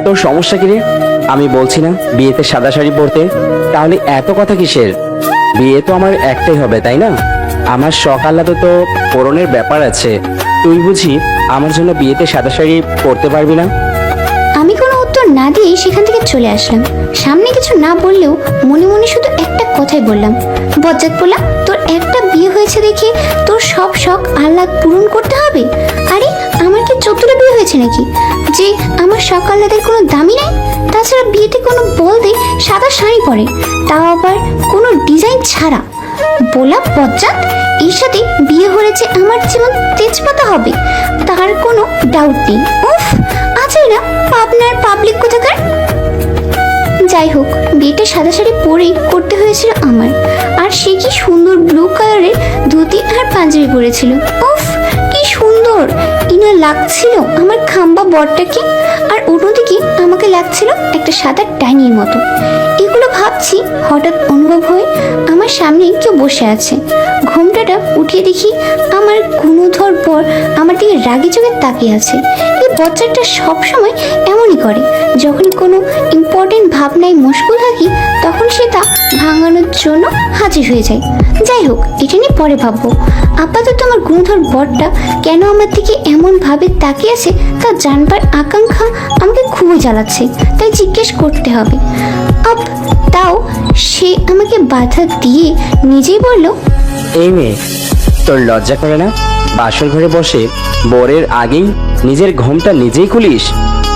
তোর সমস্যা কি রে? আমি বলছি না বিয়েতে সাদা শাড়ি পরতে, তাহলে এত কথা কিসের? বিয়ে তো আমার একটাই হবে, তাই না? আমার শখ আহ্লাদে তো পূরণের ব্যাপার আছে। তুই বুঝি আমার জন্য বিয়েতে সাদা শাড়ি পরতে পারবি না? আমি কোনো উত্তর না দিয়ে সেখান থেকে চলে আসলাম। সামনে কিছু না বললেও মনে মনে শুধু একটা কথাই বললাম, বজ্জাত পোলা, তোর একটা বিয়ে হয়েছে দেখে তোর সব শখ আহ্লাদ পূরণ করতে হবে? আরে আমার কি 14টা বিয়ে হয়েছে নাকি যে আমার শখ আহ্লাদের কোনো দামই নাই? তাছাড়া বিয়েতে কোনো বলদে সাদা শাড়ি পরে, তাও আবার কোনো ডিজাইন ছাড়া। বলা বজ্জাত, এর সাথে বিয়ে হয়েছে আমার জীবন তেজপাতা হবে, তার কোনো ডাউট নেই। উফ, আছে না আপনার পাবলিক কোথাকার। যাই হোক, বিয়েটা সাদা শাড়ি পরেই করতে হয়েছিল আমার। আর সে কি সুন্দর ব্লু কালারের ধুতি আর পাঞ্জাবি পরেছিল। উফ, কি সুন্দর ইনা লাগছিল আমার খাম্বা বরটাকে, আর অন্যদিকে আমাকে লাগছিল একটা সাদা ডাইনির মতো। এগুলো ভাবছি, হঠাৎ অনুভব হয় আমার সামনে কেউ বসে আছে। ঘোমটাটা উঠিয়ে দেখি আমার গুণধর বর আমার দিকে রাগি চোখে তাকিয়ে আছে। এই বচ্চাটা সবসময় এমনই করে, যখনই কোনো ইম্পর্টেন্ট ভাবনায় মশগুল থাকি তখন সে তা ভাঙানোর জন্য হাজির হয়ে যায়। যাই হোক, এটা নিয়ে পরে ভাববো। আপাতত আমার গুণধর বরটা কেন আমার দিকে এমন ভাবে তাকিয়ে আছে তা জানবার আকাঙ্ক্ষা আমাকে খুবই জ্বালাচ্ছে, তাই জিজ্ঞেস করতে হবে। তাও সে আমাকে বাধা দিয়ে নিজেই বলল, এই মেয়ে, তোর লজ্জা করে না? বাসর ঘরে বসে বরের আগেই নিজের ঘোমটা নিজেই খুলিস,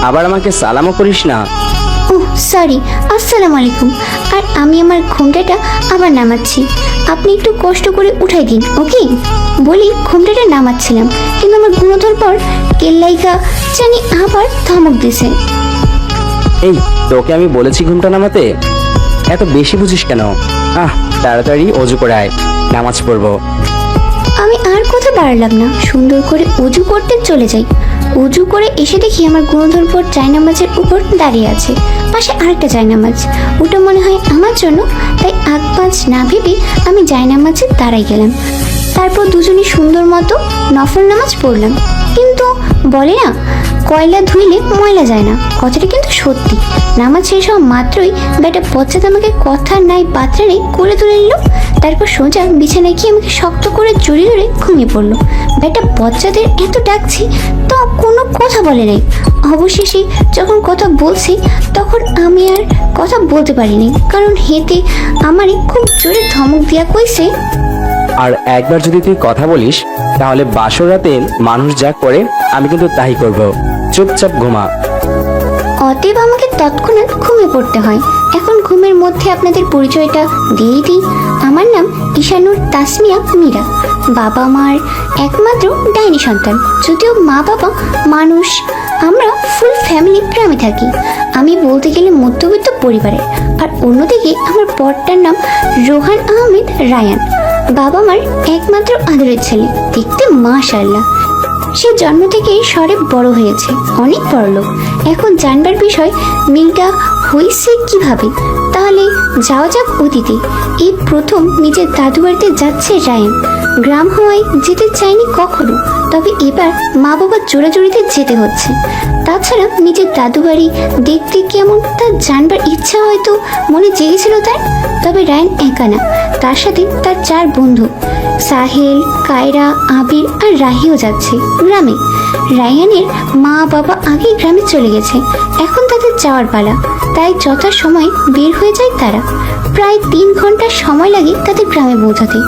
আবার আমাকে সালামও করিস না। ওহ সরি, আসসালামু আলাইকুম। আর আমি আমার ঘোমটাটা আবার নামাচ্ছি, আপনি একটু কষ্ট করে উঠাই দিন, ওকে? বলি ঘোমটাটা নামাচ্ছিলাম, কিন্তু আমার গুণধর পর কেল্লাইকা জানি আবার ধমক দিছে। এই, তোকে আমি বলেছি ঘুমটা নামাতে, এত বেশি বুঝিস কেন? তাড়াতাড়ি অজু করে আয়, নামাজ পড়বো। আমি আর কথা বাড়লাম না, সুন্দর করে অজু করতে চলে যাই। অজু করে এসে দেখি আমার গুণধর পর জায়নামাজের উপর দাঁড়িয়ে আছে, পাশে আরেকটা জায়নামাজ। ওটা মনে হয় আমার জন্য, তাই আগ পাঁচ না ভেবে আমি জায়নামাজে দাঁড়াই গেলাম। তারপর দুজনে সুন্দর মতো নফল নামাজ পড়লাম। কিন্তু বলে না, কয়লা ধুইলে ময়লা যায় না, কথাটা কিন্তু সত্যি। নামাজ শেষ হওয়া মাত্রই বেটা বচ্চাতে আমাকে কথা নাই বার্তা নেই কোলে তুলে নিল। তারপর সোজা বিছানায় গিয়ে আমাকে শক্ত করে জড়িয়ে ধরে ঘুমিয়ে পড়লো। বেটা বচ্চাদের এত ডাকছি তো কোনো কথা বলে নাই। অবশেষে যখন কথা বলছি তখন আমি আর কথা বলতে পারিনি, কারণ হেঁটে আমারই খুব জোরে ধমক দিয়া কইছে, আর একবার যদি তুই কথা বলিস তাহলে বাসর রাতে মানুষ যা করে আমি কিন্তু তাই করব। চুপচাপ ঘুমা। অতএব আমাকে তৎক্ষণাৎ ঘুমিয়ে পড়তে হয়। এখন ঘুমের মধ্যে আপনাদের পরিচয়টা দিয়েই দিই। আমার নাম ঈশানুর তাসমিয়া মীরা, বাবা মার একমাত্র ডাইনি সন্তান। যদিও মা বাবা মানুষ, আমরা ফুল ফ্যামিলি গ্রামে থাকি। আমি বলতে গেলে মধ্যবিত্ত পরিবারের। আর অন্যদিকে আমার বরটার নাম রোহান আহমেদ রায়ান, বাবা মার একমাত্র আদরের ছেলে। দেখতে মাশাআল্লাহ, সে জন্ম থেকেই শহরে বড় হয়েছে, অনেক বড় লোক। এখন জানবার বিষয় মিলটা হয়েছে কিভাবে। তাহলে যাওয়া যাক অতীতে। এই প্রথম নিজের দাদু বাড়িতে যাচ্ছে রায়ান। গ্রাম হওয়ায় যেতে চায়নি কখনো, তবে এবার মা বাবার জোড়াজুড়িতে যেতে হচ্ছে। তাছাড়া নিজের দাদু বাড়ি দেখতে কেমন তা জানবার ইচ্ছা হয়তো মনে জেগেছিল তার। তবে রায়ান একা না, তার সাথে তার 4 বন্ধু সাহেল, কায়রা, আবির আর রাহিও যাচ্ছে গ্রামে। রায়ানের মা বাবা আগেই গ্রামে চলে গেছে, এখন তাদের যাওয়ার পালা, তাই যথাসময়ে বের হয়ে যায় তারা। প্রায় 3 ঘন্টা সময় লাগে তাদের গ্রামে পৌঁছাতে।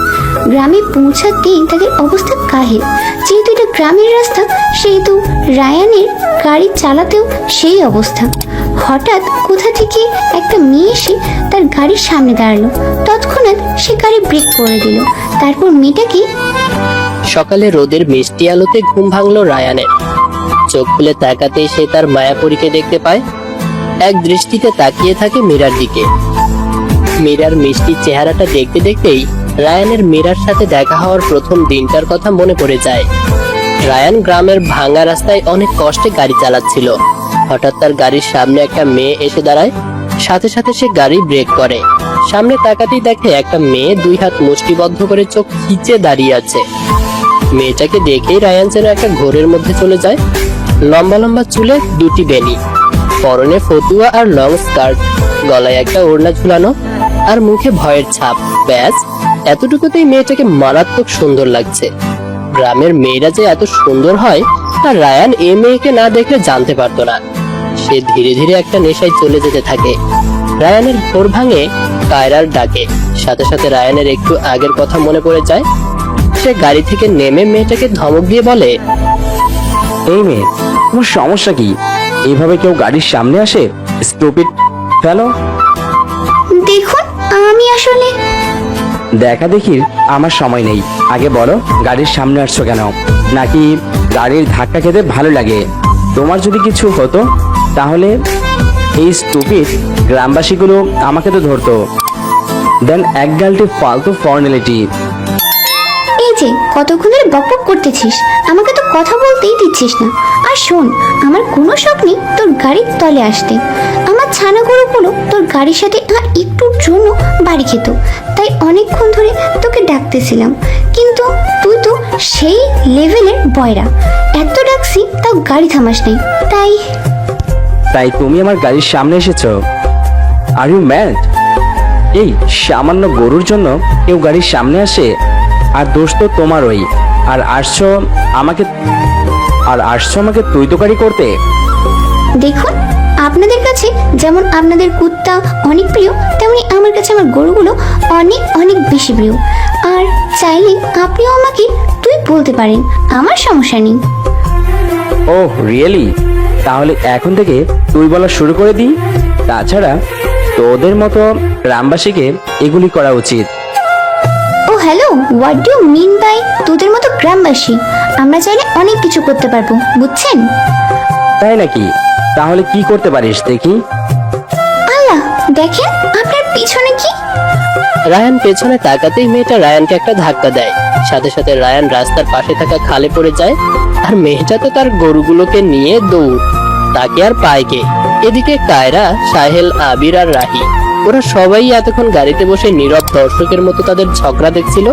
গ্রামে পৌঁছাতেই তাদের অবস্থা কাহিল। যেহেতু এটা গ্রামের রাস্তা, সেহেতু রায়ানের গাড়ি চালাতেও সেই অবস্থা। হঠাৎ কোথা থেকে একটা মেয়ে এসে তার গাড়ির সামনে দাঁড়ালো। তৎক্ষণাৎ সে গাড়ি ব্রেক করে দিল। তারপর মেয়েটাকে সকালে রোদের মিষ্টি আলোতে ঘুম ভাঙলো রায়ানের। চোখ খুলে তাকাতেই সে তার মায়াপরীকে দেখতে পায়। এক দৃষ্টিতে তাকিয়ে থাকে মীরার দিকে। মীরার মিষ্টি চেহারাটা দেখতে দেখতেই রায়ানের মীরার সাথে দেখা হওয়ার প্রথম দিনটার কথা মনে পড়ে যায়। রায়ান গ্রামের ভাঙা রাস্তায় অনেক কষ্টে গাড়ি চালাচ্ছিল। হঠাৎ তার গাড়ির সামনে একটা মেয়ে এসে দাঁড়ায়। সাথে সাথে সে গাড়ি ব্রেক করে। সামনে তাকাতেই দেখে একটা মেয়ে 2 হাত মুষ্টিবদ্ধ করে চোখ খিচে দাঁড়িয়ে আছে। মেয়েটাকে দেখেই রায়ান যেন একটা ঘোরের মধ্যে চলে যায়। লম্বা লম্বা চুলে 2টি বেনি, পরনে ফতুয়া আর লং স্কার্ট, গলায় একটা ওড়না ঝুলানো আর মুখে ভয়ের ছাপ। ব্যাস, এতটুকুতেই মেয়েটাকে মারাত্মক সুন্দর লাগছে। গ্রামের মেয়েরা যে এত সুন্দর হয় তা রায়ান এ মেয়েকে না দেখলে জানতে পারতো না। সে ধীরে ধীরে একটা নেশায় চলে যেতে থাকে। রায়ানের ঘোর ভাঙে কায়রার ডাকে। সাথে সাথে রায়ানের একটু আগের কথা মনে পড়ে যায়। সে গাড়ি থেকে নেমে মেয়েটাকে ধমক দিয়ে বলে, এই মেয়ে, তোমার সমস্যা কি? এইভাবে কেউ গাড়ির সামনে আসে? স্টুপিড ফেলো। দেখুন, আমি আসলে দেখা দেখির আমার সময় নেই। আগে বলো, গাড়ির সামনে আসছো কেন? নাকি গাড়ির ধাক্কা খেতে ভালো লাগে? তোমার যদি কিছু হতো তাহলে এই স্টুপিড গ্রামবাসীগুলো আমাকে তো ধরতো। দেন এক গালটি ফালতু ফর্মালিটি। এই যে কতক্ষণ ধরে বকবক করতেছিস, আমাকে তো কথা বলতেই দিচ্ছিস না। আর শোন, আমার কোনো শখ নেই তোর গাড়ির তলে আসতে। আমার ছানা গরুগুলো তোর গাড়ির সাথে আর একটুর জন্য বাড়ি খেত, তাই অনেকক্ষণ ধরে তোকে ডাকতেছিলাম। কিন্তু তুই তো সেই লেভেলের বয়রা, এত ডাকছি তাও গাড়ি থামাস নাই। তাই তুমি আমার গাড়ির সামনে এসেছো? Are you mad? এই সামান্য গরুর জন্য কেউ গাড়ির সামনে আসে? আর দোষ তো তোমারই। আর আসছো আমাকে তুই তো গাড়ি করতে। দেখুন, আপনাদের কাছে যেমন আপনাদের কুত্তা অনেক প্রিয়, তেমনি আমার কাছে আমার গরুগুলো অনেক অনেক বেশি প্রিয়। আর চাইলে আপনিও আমাকে তুই বলতে পারেন, আমার সমস্যা নেই। Oh really? তাহলে এখন থেকে তুই বলা শুরু করে দিই। তাছাড়া তোদের মতো গ্রামবাসীকে এগুলি করা উচিত। Oh hello, what do mean by তোদের মতো গ্রামবাসী? আমরা চাইলে অনেক কিছু করতে পারবো, বুঝছেন? তাই নাকি? তাহলে কি করতে পারিস দেখি? আল্লাহ, দেখেন আপনার পিছনে কি? রায়ান পেছনে তাকাতেই মেয়েটা রায়ানকে একটা ধাক্কা দেয়। সাথে সাথে রায়ান রাস্তার পাশে থাকা খালে পড়ে যায়। আর মেয়েটা তো তার গরুগুলোকে নিয়ে দৌড়। তাকে আর পায় কে? এদিকে কায়রা, সাহেল, আবির আর রাহি, ওরা সবাই এতক্ষণ গাড়িতে বসে নীরব দর্শকের মতো তাদের ঝগড়া দেখছিল।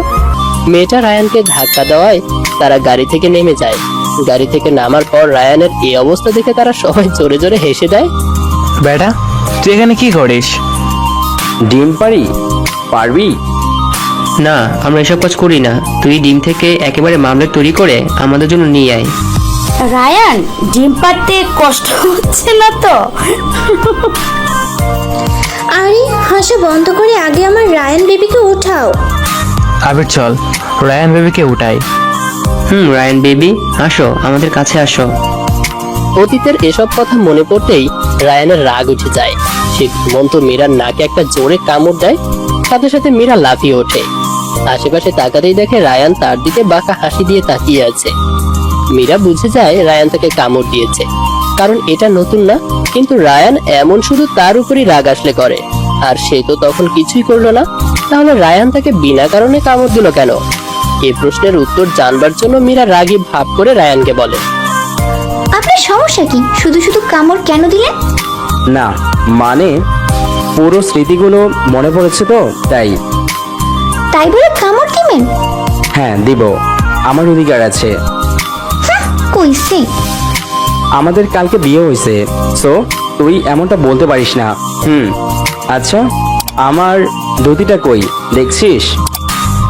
মেয়েটা রায়ানকে ধাক্কা দেওয়ায় তারা গাড়ি থেকে নেমে যায়। গাড়ি থেকে নামার পর রায়ানের এই অবস্থা দেখে তারা সবাই জোরে জোরে হেসে দেয়। বেটা, তুই এখানে কি করিস? ডিম পারবি? না, আমরা এসব কাজ করি না। তুই ডিম থেকে একেবারে মামলেট তৈরি করে আমাদের জন্য নিয়ে আয়। রায়ান, ডিম পাড়তে কষ্ট হচ্ছে না তো? আরে হাসা বন্ধ করে আগে আমার রায়ান বেবিকে উঠাও। আবির চল, রায়ান বেবিকে উঠাই। রায়ান বেবি, আসো, আমাদের কাছে আসো। অতীতের এসব কথা মনে পড়তেই রায়ানের রাগ উঠে যায়। সে ঘুমন্ত মীরার নাকে একটা জোরে কামড় দেয়। সাথে সাথে মীরা লাফিয়ে ওঠে। আশেপাশে তাকাতেই দেখে রায়ান তার দিকে বাঁকা হাসি দিয়ে তাকিয়ে আছে। মীরা বুঝে যায় রায়ান তাকে কামড় দিয়েছে, কারণ এটা নতুন না। কিন্তু রায়ান এমন শুধু তার উপরই রাগ আসলে করে, আর সে তো তখন কিছুই করলো না। তাহলে রায়ান তাকে বিনা কারণে কামড় দিল কেন? এই প্রশ্নের উত্তর জানবার জন্য মীরা রাগী ভাব করে রায়ানকে বলে, আপনার সমস্যা কি? শুধু শুধু কামড় কেন দিলেন? না মানে পুরো স্মৃতিগুলো মনে পড়েছে তো তাই। তাই বলে কামড় দিবেন? হ্যাঁ দিব, আমার অধিকার আছে। কইছে আমাদের কালকে বিয়ে হয়েছে, সো তুই এমনটা বলতে পারিস না। আচ্ছা, আমার ধুতিটা কই দেখছিস?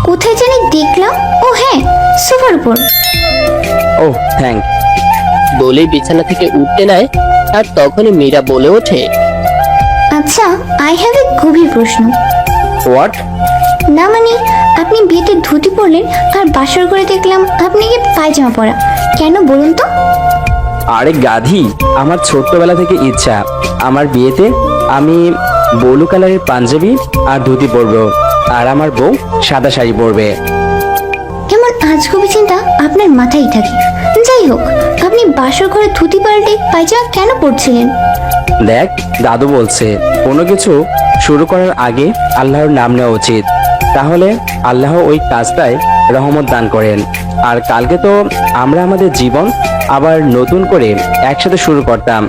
কোথায় জানি দেখলাম। ও হ্যাঁ, সোফার উপর। ওহ থ্যাংক। বলেই বিছানা থেকে উঠতে নেয়। আর তখনই মীরা বলে ওঠে, আচ্ছা, আই হ্যাভ এ গভীর প্রশ্ন। হোয়াট? না মানে, আপনি বিয়েতে ধুতি পরলেন আর বাসর করে দেখলাম আপনি কি পায়জামা পরা, কেন বলুন তো? আরে গাধি, আমার ছোট্টবেলা থেকে ইচ্ছা আমার বিয়েতে আমি ব্লু কালারের পাঞ্জাবি আর ধুতি পরবো, আর আমার বউ সাদা শাড়ি পরবে। এমন আজগুবি চিন্তা আপনার মাথায় থাকে। যাই হোক, আপনি বাসর ঘরে ধুতি পাল্টে পায়জামা কেন পরছিলেন? দেখ, দাদু বলছে কোনো কিছু শুরু করার আগে আল্লাহর নাম নেওয়া উচিত, তাহলে আল্লাহ ওই কাজটায় রহমত দান করেন। আর কালকে তো আমরা আমাদের জীবন আবার নতুন করে একসাথে শুরু করতাম,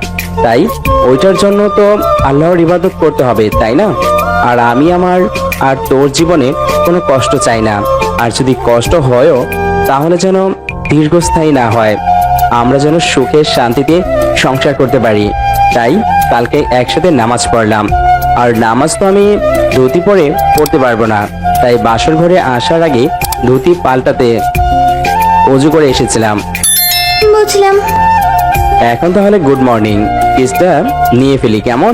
তাই ওইটার জন্য তো আল্লাহর ইবাদত করতে হবে, তাই না? আর আমি আমার আর তোর জীবনে কোনো কষ্ট চাই না, আর যদি কষ্ট হয়ও তাহলে যেন দীর্ঘস্থায়ী না হয়, আমরা যেন সুখে শান্তিতে সংসার করতে পারি। তাই কালকে একসাথে নামাজ পড়লাম। আর নামাজ তো আমি ধুতি পরে পড়তে পারবো না, তাই বাসর ঘরে আসার আগে ধুতি পাল্টাতে অজু করে এসেছিলাম। বুঝলাম। এখন তাহলে গুড মর্নিং, কিসটা নিয়ে ফেলি কেমন?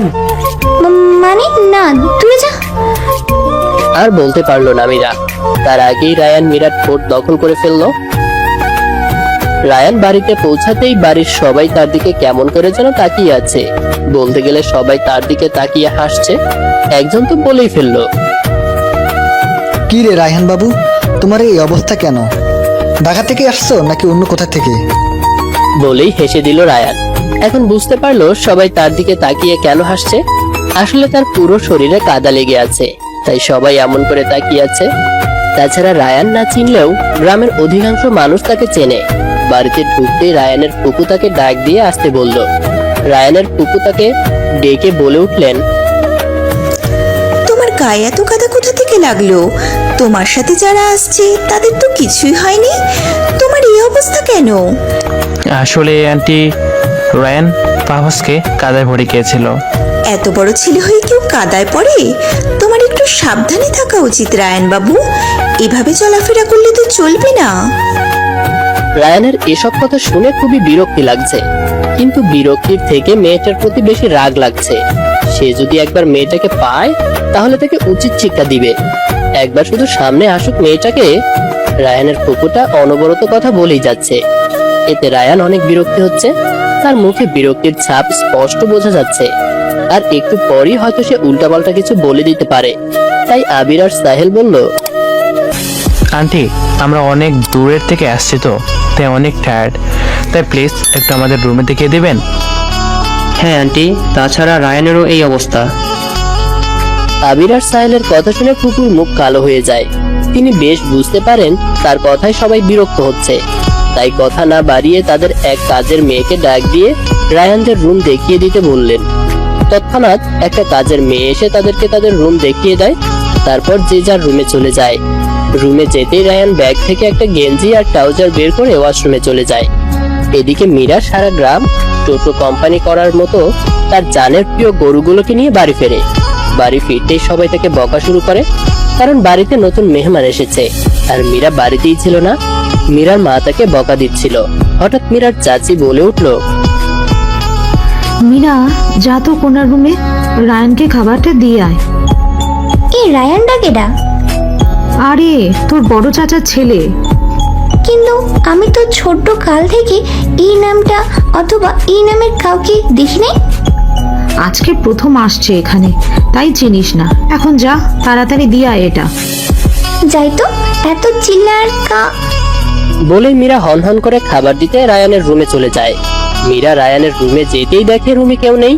মানে না, তুই যা। আর বলতে পারলো না মীরা। তার আগেই রায়ান মীরার ঠোঁট দখল করে ফেললো। রায়ান বাড়িতে পৌঁছাতেই বাড়ির সবাই তার দিকে কেমন করে যেন তাকিয়ে আছে। বলতে গেলে সবাই তার দিকে তাকিয়ে হাসছে। একজন তো বলেই ফেললো, কি রে রায়হান বাবু, তোমার এই অবস্থা কেন? ঢাকা থেকে আসছো নাকি অন্য কোথা থেকে? বলেই হেসে দিল রায়ান। এখন বুঝতে পারলো সবাই তার দিকে তাকিয়ে কেন হাসছে। আসলে তার পুরো শরীরে কাদা লেগে আছে, তাই সবাই এমন করে তাকিয়ে আছে। তাছাড়া রায়ান না চিনলেও গ্রামের অধিকাংশ মানুষ তাকে চেনে। বাড়িতে ঢুকতেই রায়ানের ফুপু তাকে ডাক দিয়ে আসতে বলল। রায়ানের ফুপু তাকে ডেকে বলে উঠলেন, তোমার গায়ে এত কাদা কোথা থেকে লাগলো? তোমার সাথে যারা আসছে তাদের তো কিছুই হয়নি, তোমার এই অবস্থা কেন? আসলে আন্টি, রায়ান পাহসকে কাদায় ভরে গিয়েছিল। এত বড় ছেলে হয়ে কেউ কাদায় পড়ে? তোমার একটু সাবধানে থাকা উচিত রায়ান বাবু, এভাবে চলাফেরা করলে তো চলবে না। রায়ানের এসব কথা শুনে খুবই বিরক্তি লাগছে, কিন্তু বিরক্তির থেকে মেয়েটার প্রতি বেশি রাগ লাগছে। সে যদি একবার মেয়েটাকে পায় তাহলে তাকে উচিত শিক্ষা দিবে। একবার শুধু সামনে আসুক মেয়েটাকে। রায়ানের ফুপুটা অনবরত কথা বলেই যাচ্ছে, এতে রায়ান অনেক বিরক্তি হচ্ছে। তার মুখে বিরক্তির ছাপ স্পষ্ট বোঝা যাচ্ছে। আর একটু পরই হয়তো সে উল্টাপাল্টা কিছু বলে দিতে পারে। তাই আবির আর সাহেল বলল, আন্টি, আমরা অনেক দূরের থেকে আসছি তো, তাই অনেক টায়ার্ড, তাই প্লিজ একটু আমাদের রুমে দেখিয়ে দেবেন? হ্যাঁ আন্টি, তাছাড়া রায়ানেরও এই অবস্থা। আবির আর সাহেলের কথা শুনে ফুপুর মুখ কালো হয়ে যায়। তিনি বেশ বুঝতে পারেন তার কথায় সবাই বিরক্ত হচ্ছে, তাই কথা না বাড়িয়ে তাদের এক কাজের মেয়েকে ডাক দিয়ে রায়ানদের রুম দেখিয়ে দিতে বললেন। তৎক্ষণাৎ একটা কাজের মেয়ে এসে তাদেরকে তাদের রুম দেখিয়ে দেয়। তারপর যে যার রুমে চলে যায়। রুমে যেতেই রায়ান ব্যাগ থেকে একটা গেঞ্জি আর ট্রাউজার বের করে ওয়াশরুমে চলে যায়। এদিকে মীরা সারা গ্রাম টোটো কোম্পানি করার মতো তার জানের প্রিয় গরুগুলোকে নিয়ে বাড়ি ফেরে। বাড়ি ফিরতেই সবাই তাকে বকা শুরু করে, কারণ বাড়িতে নতুন মেহমান এসেছে আর মীরা বাড়িতেই ছিল না। মীরার মা তাকে বকা দিচ্ছিল। হঠাৎ মীরার চাচি বলে উঠলো, মীরা, যা তো কোনার রুমে রায়ানকে খাবারটা দিয়ে আয়। এই রায়ান ডাকেডা? আরে, তোর বড় চাচার ছেলে। কিন্তু আমি তো ছোট্ট কাল থেকে এই নামটা অথবা এই নামের কাউকে দেখি নাই। আজকে প্রথম আসছে এখানে, তাই চিনিস না। এখন যা, তাড়াতাড়ি দিয়ে আয় এটা। যাই তো, এত চিল্লার বলে মীরা হনহন করে খাবার দিতে রায়ানের রুমে চলে যায়। মীরা রায়ানের রুমে যেতেই দেখে রুমে কেউ নেই,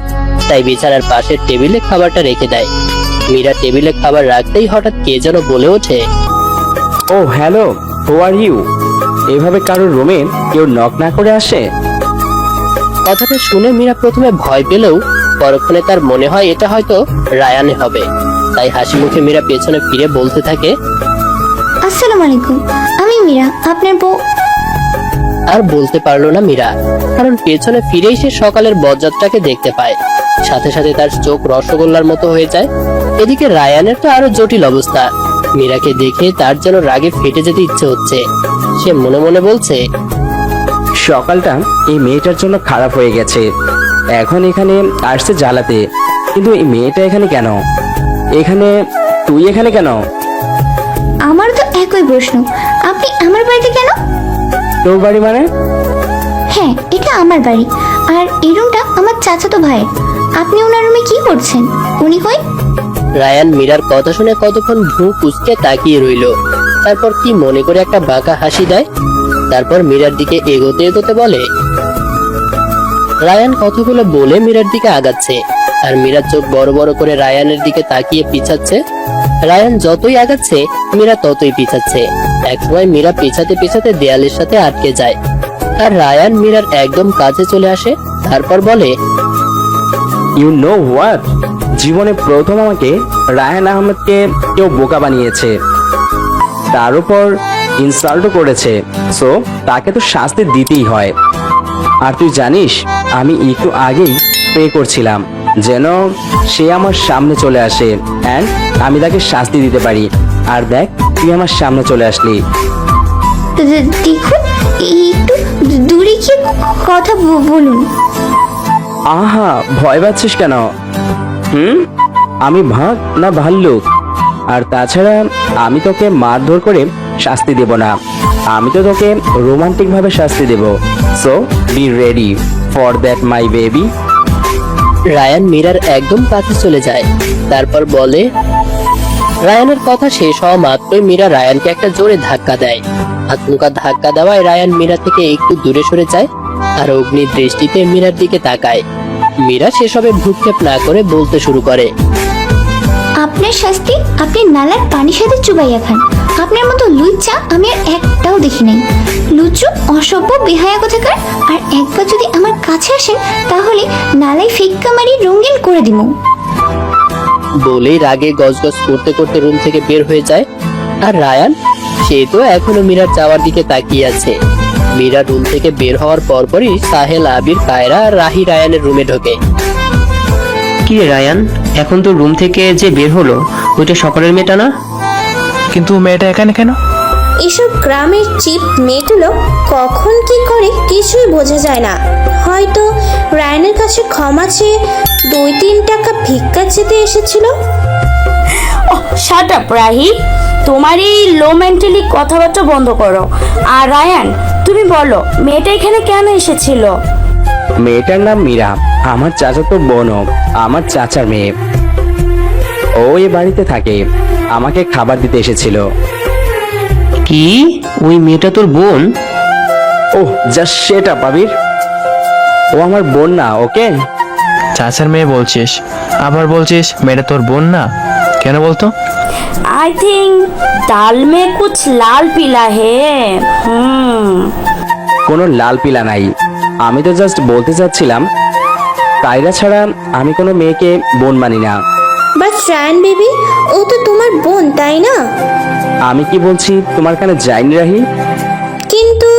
তাই বিছানার পাশের টেবিলে খাবারটা রেখে দেয়। মীরা টেবিলে খাবার রাখতেই হঠাৎ কে যেন বলে ওঠে, ও হ্যালো, হু আর ইউ? এভাবে কারোর রুমে কেউ নক না করে আসে? কথাটা শুনে মীরা প্রথমে ভয় পেলেও পরক্ষণে তার মনে হয় এটা হয়তো রায়ানে হবে। তাই হাসি মুখে মীরা পেছনে ফিরে বলতে থাকে, আসসালামু আলাইকুম, আমি মীরা, আপনার বউ। আর বলতে পারলো না মীরা, কারণ পেছনে ফিরেই সে সকালের বজ্জাতটাকে দেখতে পায়। সাথে সাথে তার চোখ রসগোল্লার মতো হয়ে যায়। এদিকে রায়ানের তো আরো জটিল অবস্থা। মীরাকে দেখে তার যেন রাগে ফেটে যেতে ইচ্ছে হচ্ছে। সে মনে মনে বলছে, সকালটা এই মেয়েটার জন্য খারাপ হয়ে গেছে। এখন এখানে আসছে জ্বালাতে, কিন্তু এই মেয়েটা এখানে কেন? তুই এখানে কেন? আমার তো একই প্রশ্ন, আপনি আমার বাড়িতে কেন? তোর বাড়ি মানে? হ্যাঁ, এটা আমার বাড়ি, আর এই রুমটা আমার চাচাতো ভাইয়ের। আপনি ওনার রুমে কি করছেন? উনি কই? রায়ান মীরার কথা শুনে কতক্ষণ ভ্রু কুঁচকে তাকিয়ে রইল। তারপর কি মনে করে একটা বাঁকা হাসি দেয়। তারপর মীরার দিকে এগোতে এগোতে বলে, রায়ান কথাগুলো বলে মীরার দিকে আগাচ্ছে, আর মীরার চোখ বড় বড় করে রায়ানের দিকে তাকিয়ে পিছাচ্ছে। রায়ান যতই আগাচ্ছে মীরা ততই পিছাচ্ছে। একসময় মীরা পিছাতে পিছাতে দেয়ালের সাথে আটকে যায়, আর রায়ান মীরার একদম কাছে চলে আসে। তারপর বলে, ইউ নো হোয়াট? জীবনে প্রথম আমাকে রায়ান আহমেদকে কেউ বোকা বানিয়েছে, তার উপর ইনসাল্টও করেছে। সো তাকে তো শাস্তি দিতেই হয়। আর তুই জানিস, আমি একটু আগেই প্রে করছিলাম যেন সে আমার সামনে চলে আসে অ্যান্ড আমি তাকে শাস্তি দিতে পারি। আর দেখ, তুই আমার সামনে চলে আসলি। দেখুন, একটু দূরে গিয়ে কথা বলুন। আহা, ভয় পাচ্ছিস কেন? আমি ভাগ না ভাল্লুক? আর তাছাড়া আমি তোকে মারধর করে শাস্তি দেব না, আমি তো তোকে রোমান্টিক ভাবে শাস্তি দেব। So be ready for that my baby. Ryan মীরার একদম কাছে চলে যায়, তারপর বলে। রায়ানের কথা শেষ হওয়া মাত্রই মীরা রায়ানকে একটা জোরে ধাক্কা দেয়। আচমকা ধাক্কা দেওয়ায় রায়ান মীরা থেকে একটু দূরে সরে যায় আর অগ্নির দৃষ্টিতে মীরার দিকে তাকায়। মীরা সেসবে ভ্রুক্ষেপ না করে বলতে শুরু করে। আপনার শাস্তি আপনি নালার পানির সাথে চুবাইয়া খান। আপনার মতো লুচ্চা আমি আর একটাও দেখি নাই। লুচু, অসভ্য, বেহায়া কোথাকার। আর একবার যদি আমার কাছে আসেন তাহলে নালায় ফিক্কা মারি রঙিন করে দিব। বলেই রাগে গজগজ করতে করতে রুম থেকে বের হয়ে যায়। আর রায়ান, সে তো এখনো মীরার যাওয়ার দিকে তাকিয়ে আছে। মীরা রুম থেকে বের হওয়ার পরপরই সাহেল, আবির, কায়রা আর রাহি রায়ানের রুমে ঢোকে। কি রে রায়ান, এখন তো রুম থেকে যে বের হলো ওইটা সকালের মেয়েটা না? কিন্তু মেয়েটা এখানে কেন? এসব গ্রামের চিপ মেয়েগুলো কখন কি করে কিছুই বোঝা যায় না। হয়তো রায়ানের কাছে ক্ষমা চেয়ে 2-3 টাকা ভিক্ষা চেতে এসেছিল। শাট আপ রাহি, তোমার এই লো মেন্টালি কথাবার্তা বন্ধ করো। আর রায়ান, তুমি বলো মেয়েটা এখানে কেন এসেছিল? মেয়েটার নাম মীরা, আমার চাচাতো বোনও, আমার চাচার মেয়ে। ও এ বাড়িতে থাকে, আমাকে খাবার দিতে এসেছিল। কি, ওই মেয়েটা তোর বোন? ওহ, জাস্ট সেটা পাবির, ও আমার বোন না, ওকে? চাচার মেয়ে বলছিস, আবার বলছিস মেয়েটা তোর বোন না, কেন বলতো? आई थिंक दाल में कुछ लाल पीला है। কোনো লাল পিলা নাই, আমি তো জাস্ট বলতে চাচ্ছিলাম কায়রা ছাড়া আমি কোনো মেয়েকে বোন মানি না। বাট রায়ান বেবি, ও তো তোমার বোন, তাই না? আমি কি বলছি তোমার কানে যায়নি রাহি? কিন্তু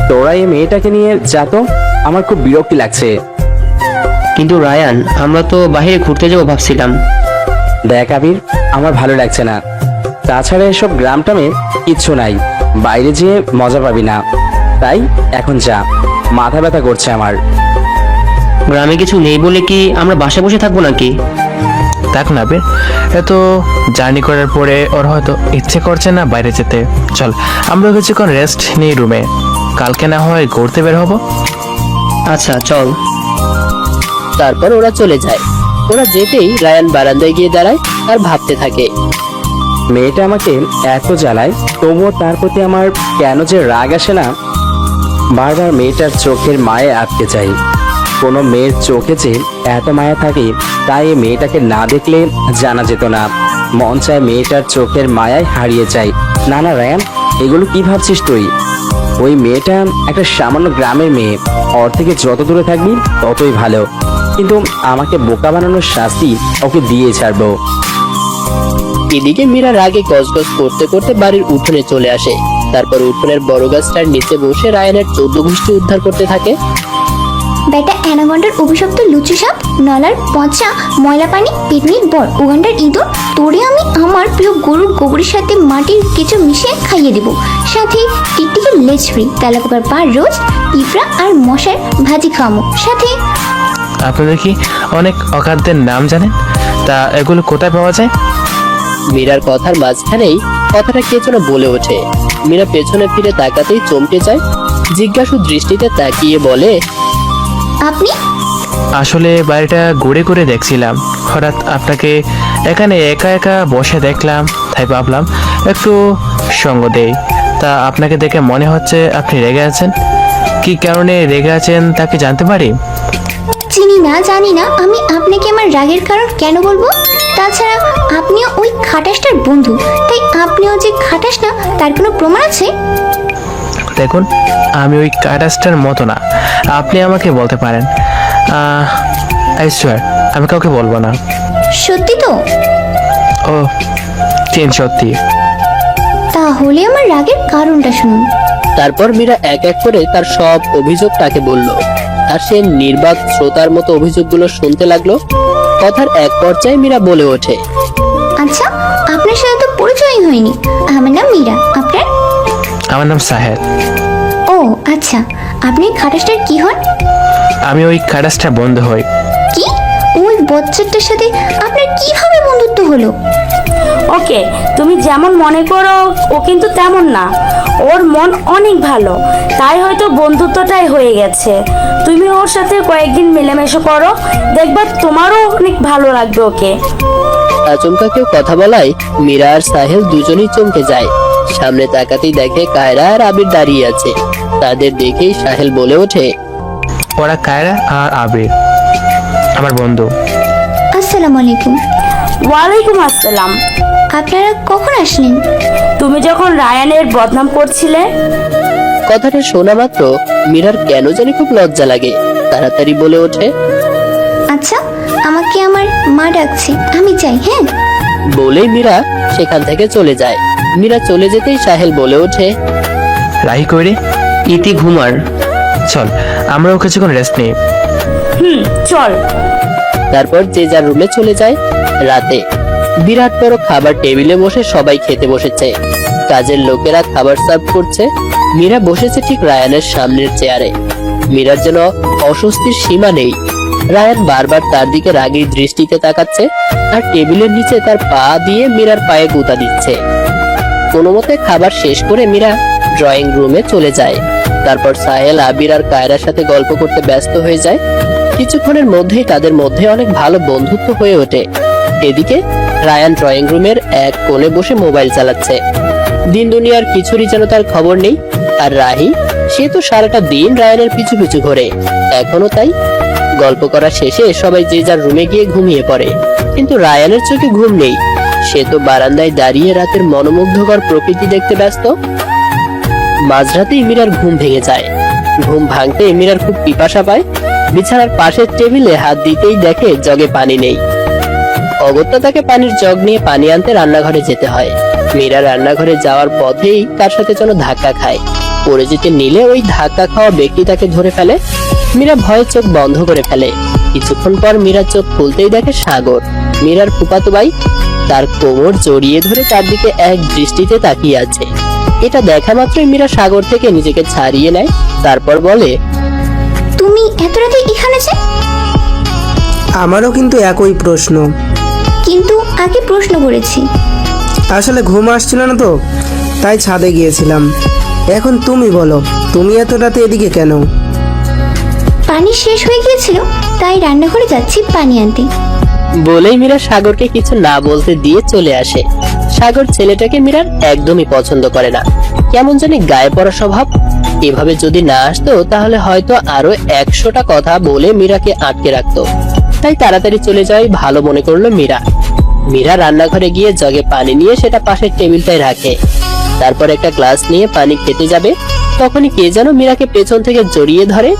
তোরা এই মেয়েটাকে নিয়ে যা তো, আমার খুব বিরক্তি লাগছে। কিন্তু রায়ান, আমরা তো বাইরে ঘুরতে যাবো ভাবছিলাম। দেখ আবির, আমার ভালো লাগছে না। তাছাড়া এসব গ্রামটামে কিচ্ছু নাই, বাইরে যেয়ে মজা পাবি না। তাই এখন যা, মাথা ব্যথা করছে আমার। গ্রামে কিছু নেই বলে কি আমরা বাসায় বসে থাকবো নাকি? দেখ না বে, এত জার্নি করার পরে ওর হয়তো ইচ্ছে করছে না বাইরে যেতে। চল আমরা কিছুক্ষণ রেস্ট নিই রুমে, কালকে না হয় ঘুরতে বের হবো। আচ্ছা চল। তারপর ওরা চলে যায়। ওরা যেতেই রায়ান বারান্দায় গিয়ে দাঁড়ায় আর ভাবতে থাকে। মেয়েটা আমাকে এত জ্বালায়, তবুও তার প্রতি আমার কেন যে রাগ আসে না। বারবার মেয়েটার চোখের মায়ে আটকে যাই। কোনো মেয়ের চোখে যে এত মায়া থাকে তাই এই মেয়েটাকে না দেখলে জানা যেত না। মন চায় মেয়েটার চোখের মায়ায় হারিয়ে যায়। না না রায়ান, এগুলো কি ভাবছিস তুই? ওই মেয়েটা একটা সামান্য গ্রামের মেয়ে, ওর থেকে যত দূরে থাকবি ততই ভালো। কিন্তু আমাকে বোকা বানানোর শাস্তি ওকে দিয়ে ছাড়বো। এদিকে মীরা রাগে গজগজ করতে করতে বাড়ির উঠোনে চলে আসে। তারপর উঠোনের বড় গাছটার নিচে বসে রায়ানের 14 গোষ্ঠী উদ্ধার করতে থাকে। বেটা অ্যানাকন্ডার অভিশপ্ত লুচু সাপ, নলার পচা ময়লা পানি, পেটনির বর, উগান্ডার ইঁদুর, তোরে আমি আমার প্রিয় গরুর গোবরের সাথে মাটির কিছু মিশিয়ে খাইয়ে দেব। সাথে টিকটিকি লেজ ফ্রি, তেলাপোকার পা রোজ, পিঁপড়া আর মশার ভাজি খাওয়াবো। সাথে আপনাদের কি অনেক অখাদ্যের নাম জানেন? তা এগুলো কোথায় পাওয়া যায়? মীরার কথার মাঝখানেই কথাটা কে যেন বলে ওঠে। মীরা পেছনে ফিরে তাকাতেই চমকে যায়। জিজ্ঞাসু দৃষ্টিতে তাকিয়ে বলে, আপনি? আসলে বাড়িটা ঘুরে ঘুরে দেখছিলাম, হঠাৎ আপনাকে এখানে একা একা বসে দেখলাম, তাই ভাবলাম একটু সঙ্গ দেই। তা আপনাকে দেখে মনে হচ্ছে আপনি রেগে আছেন। কি কারণে রেগে আছেন তা কি জানতে পারি? চিনি না, জানি না। আমি আপনাকে আমার রাগের কারণ কেন বলবো? তাছাড়া আপনিও ওই খাটাসটার বন্ধু, তাই আপনিও যে খাটাস না তার কোনো প্রমাণ আছে? দেখুন, আমি ওই কাটাসটার মতো না, আপনি আমাকে বলতে পারেন। আই সোয়ার আমি কাউকে বলবো না। সত্যি তো? ও সত্যি। তাহলে আমার রাগের কারণটা শুনুন। তারপর মীরা এক এক করে তার সব অভিযোগ তাকে বলল। আর সে নির্বাক শ্রোতার মতো অভিযোগগুলো শুনতে লাগলো। কথার এক পর্যায়ে মীরা বলে ওঠে, আচ্ছা, আপনার সাথে তো পরিচয়ই হয়নি। আমার নাম মীরা, আপনার? আমার নাম সাহেব। ও আচ্ছা, আপনি খাটাসটার কি হন? আমি ওই খাটাসটা বন্ধ হই। কি? ওই বাচ্চাটার সাথে আপনার কিভাবে বন্ধুত্ব হলো? ওকে, তুমি যেমন মনে করো ও কিন্তু তেমন না। ওর মন অনেক ভালো, তাই হয়তো বন্ধুত্বটাই হয়ে গেছে। তুমি ওর সাথে কয়েকদিন মেলামেশা করো, দেখবা তোমারও অনেক ভালো লাগবে ওকে। আচমকা কেউ কথা বলায় মীরা আর সাহেল দুজনেই চমকে যায়। সামনে তাকাতেই দেখে কায়রা আর আবির দাঁড়িয়ে আছে। তাদের দেখেই সাহেল বলে ওঠে, ওরা কায়রা আর আবির, আমার বন্ধু। আসসালামু আলাইকুম। ওয়ালাইকুম আসসালাম। আপনারা কখন আসলেন? তুমি যখন রায়ানের বদনাম করছিলে। কথাটা শোনা মাত্র মীরার কেন জানি খুব লজ্জা লাগে। তাড়াতাড়ি বলে ওঠে, আচ্ছা, আমাকে আমার মা ডাকছে, আমি যাই। হ্যাঁ। বলেই মীরা সেখান থেকে চলে যায়। মীরা চলে যেতেই সাহেল বলে ওঠে, রাহি কইরে, ইতি ঘুমার। চল আমরাও কিছুক্ষণ রেস্ট নিই। চল। তারপর যে যার রুমে চলে যায়। রাতে বিরাট বড় খাবার টেবিলে বসে সবাই খেতে বসেছে। কাজের লোকেরা খাবার সার্ভ করছে। মীরা বসেছে ঠিক রায়ানের সামনের চেয়ারে। মীরার যেন অস্বস্তির সীমা নেই। রায়ান বারবার তার দিকে রাগী দৃষ্টিতে তাকাচ্ছে আর টেবিলের নিচে তার পা দিয়ে মীরার পায়ে গুঁতা দিচ্ছে। কোনো মতে খাবার শেষ করে মীরা ড্রয়িং রুমে চলে যায়। তারপর সাহেল, আবির আর কায়রার সাথে গল্প করতে ব্যস্ত হয়ে যায়। কিছুক্ষণের মধ্যেই তাদের মধ্যে অনেক ভালো বন্ধুত্ব হয়ে ওঠে। এদিকে রায়ান ড্রয়িং রুমের এক কোণে বসে মোবাইল চালাচ্ছে। দিন দুনিয়ার কিছুরই যেন তার খবর নেই। আর রাহি, সে তো সারাটা দিন রায়ানের পিছু পিছু ঘোরে, এখনো তাই। গল্প করা শেষে সবাই যে যার রুমে গিয়ে ঘুমিয়ে পড়ে, কিন্তু রায়ানের চোখে ঘুম নেই। সে তো বারান্দায় দাঁড়িয়ে রাতের মনোমুগ্ধকর প্রকৃতি দেখতে ব্যস্ত। মাঝরাতেই মীরার ঘুম ভেঙে যায়। ঘুম ভাঙতে মীরার খুব পিপাসা পায়। বিছানার পাশের টেবিলে হাত দিতেই দেখে জগে পানি নেই। অগত্যা তাকে পানির জগ নিয়ে পানি আনতে রান্নাঘরে যেতে হয়। মীরা রান্নাঘরে যাওয়ার পথেই তার সাথে যেন ধাক্কা খায়। পড়ে যেতে নিলে ওই ধাক্কা খাওয়া ব্যক্তি তাকে ধরে ফেলে। মীরা ভয়ে চোখ বন্ধ করে ফেলে। কিছুক্ষণ পর মীরা চোখ খুলতেই দেখে সাগর, মীরার ফুফাতো ভাই, তার কোমর জড়িয়ে ধরে তার দিকে এক দৃষ্টিতে তাকিয়ে আছে। এটা দেখা মাত্রই মীরা সাগর থেকে নিজেকে ছাড়িয়ে নেয়। তারপর বলে, তুমি এত রাতে এখানে যে? আমারও কিন্তু একই প্রশ্ন। কিন্তু আগে প্রশ্ন করেছি। আসলে ঘুম আসছিল না তো, তাই ছাদে গিয়েছিলাম। এখন তুমি বলো, তুমি এত রাতে এদিকে কেন? পানি শেষ হয়ে গিয়েছিল, তাই রান্নাঘরে যাচ্ছি পানি আনতে। বলেই মীরা সাগরকে কিছু না বলতে দিয়ে চলে আসে। সাগর ছেলেটাকে মীরার একদমই পছন্দ করে না। কেমন জানি গায়ে পড়া স্বভাব। এভাবে যদি না আসতো তাহলে হয়তো আরো 100টা কথা বলে মীরাকে আটকে রাখতো। তাই তাড়াতাড়ি চলে যাওয়াই ভালো মনে করলো মীরা। মীরা রান্নাঘরে গিয়ে জগে পানি নিয়ে সেটা পাশের টেবিলটায় রাখে। তারপর একটা গ্লাস নিয়ে পানি খেতে যাবে, তখনই কে যেন মীরাকে পেছন থেকে জড়িয়ে ধরে।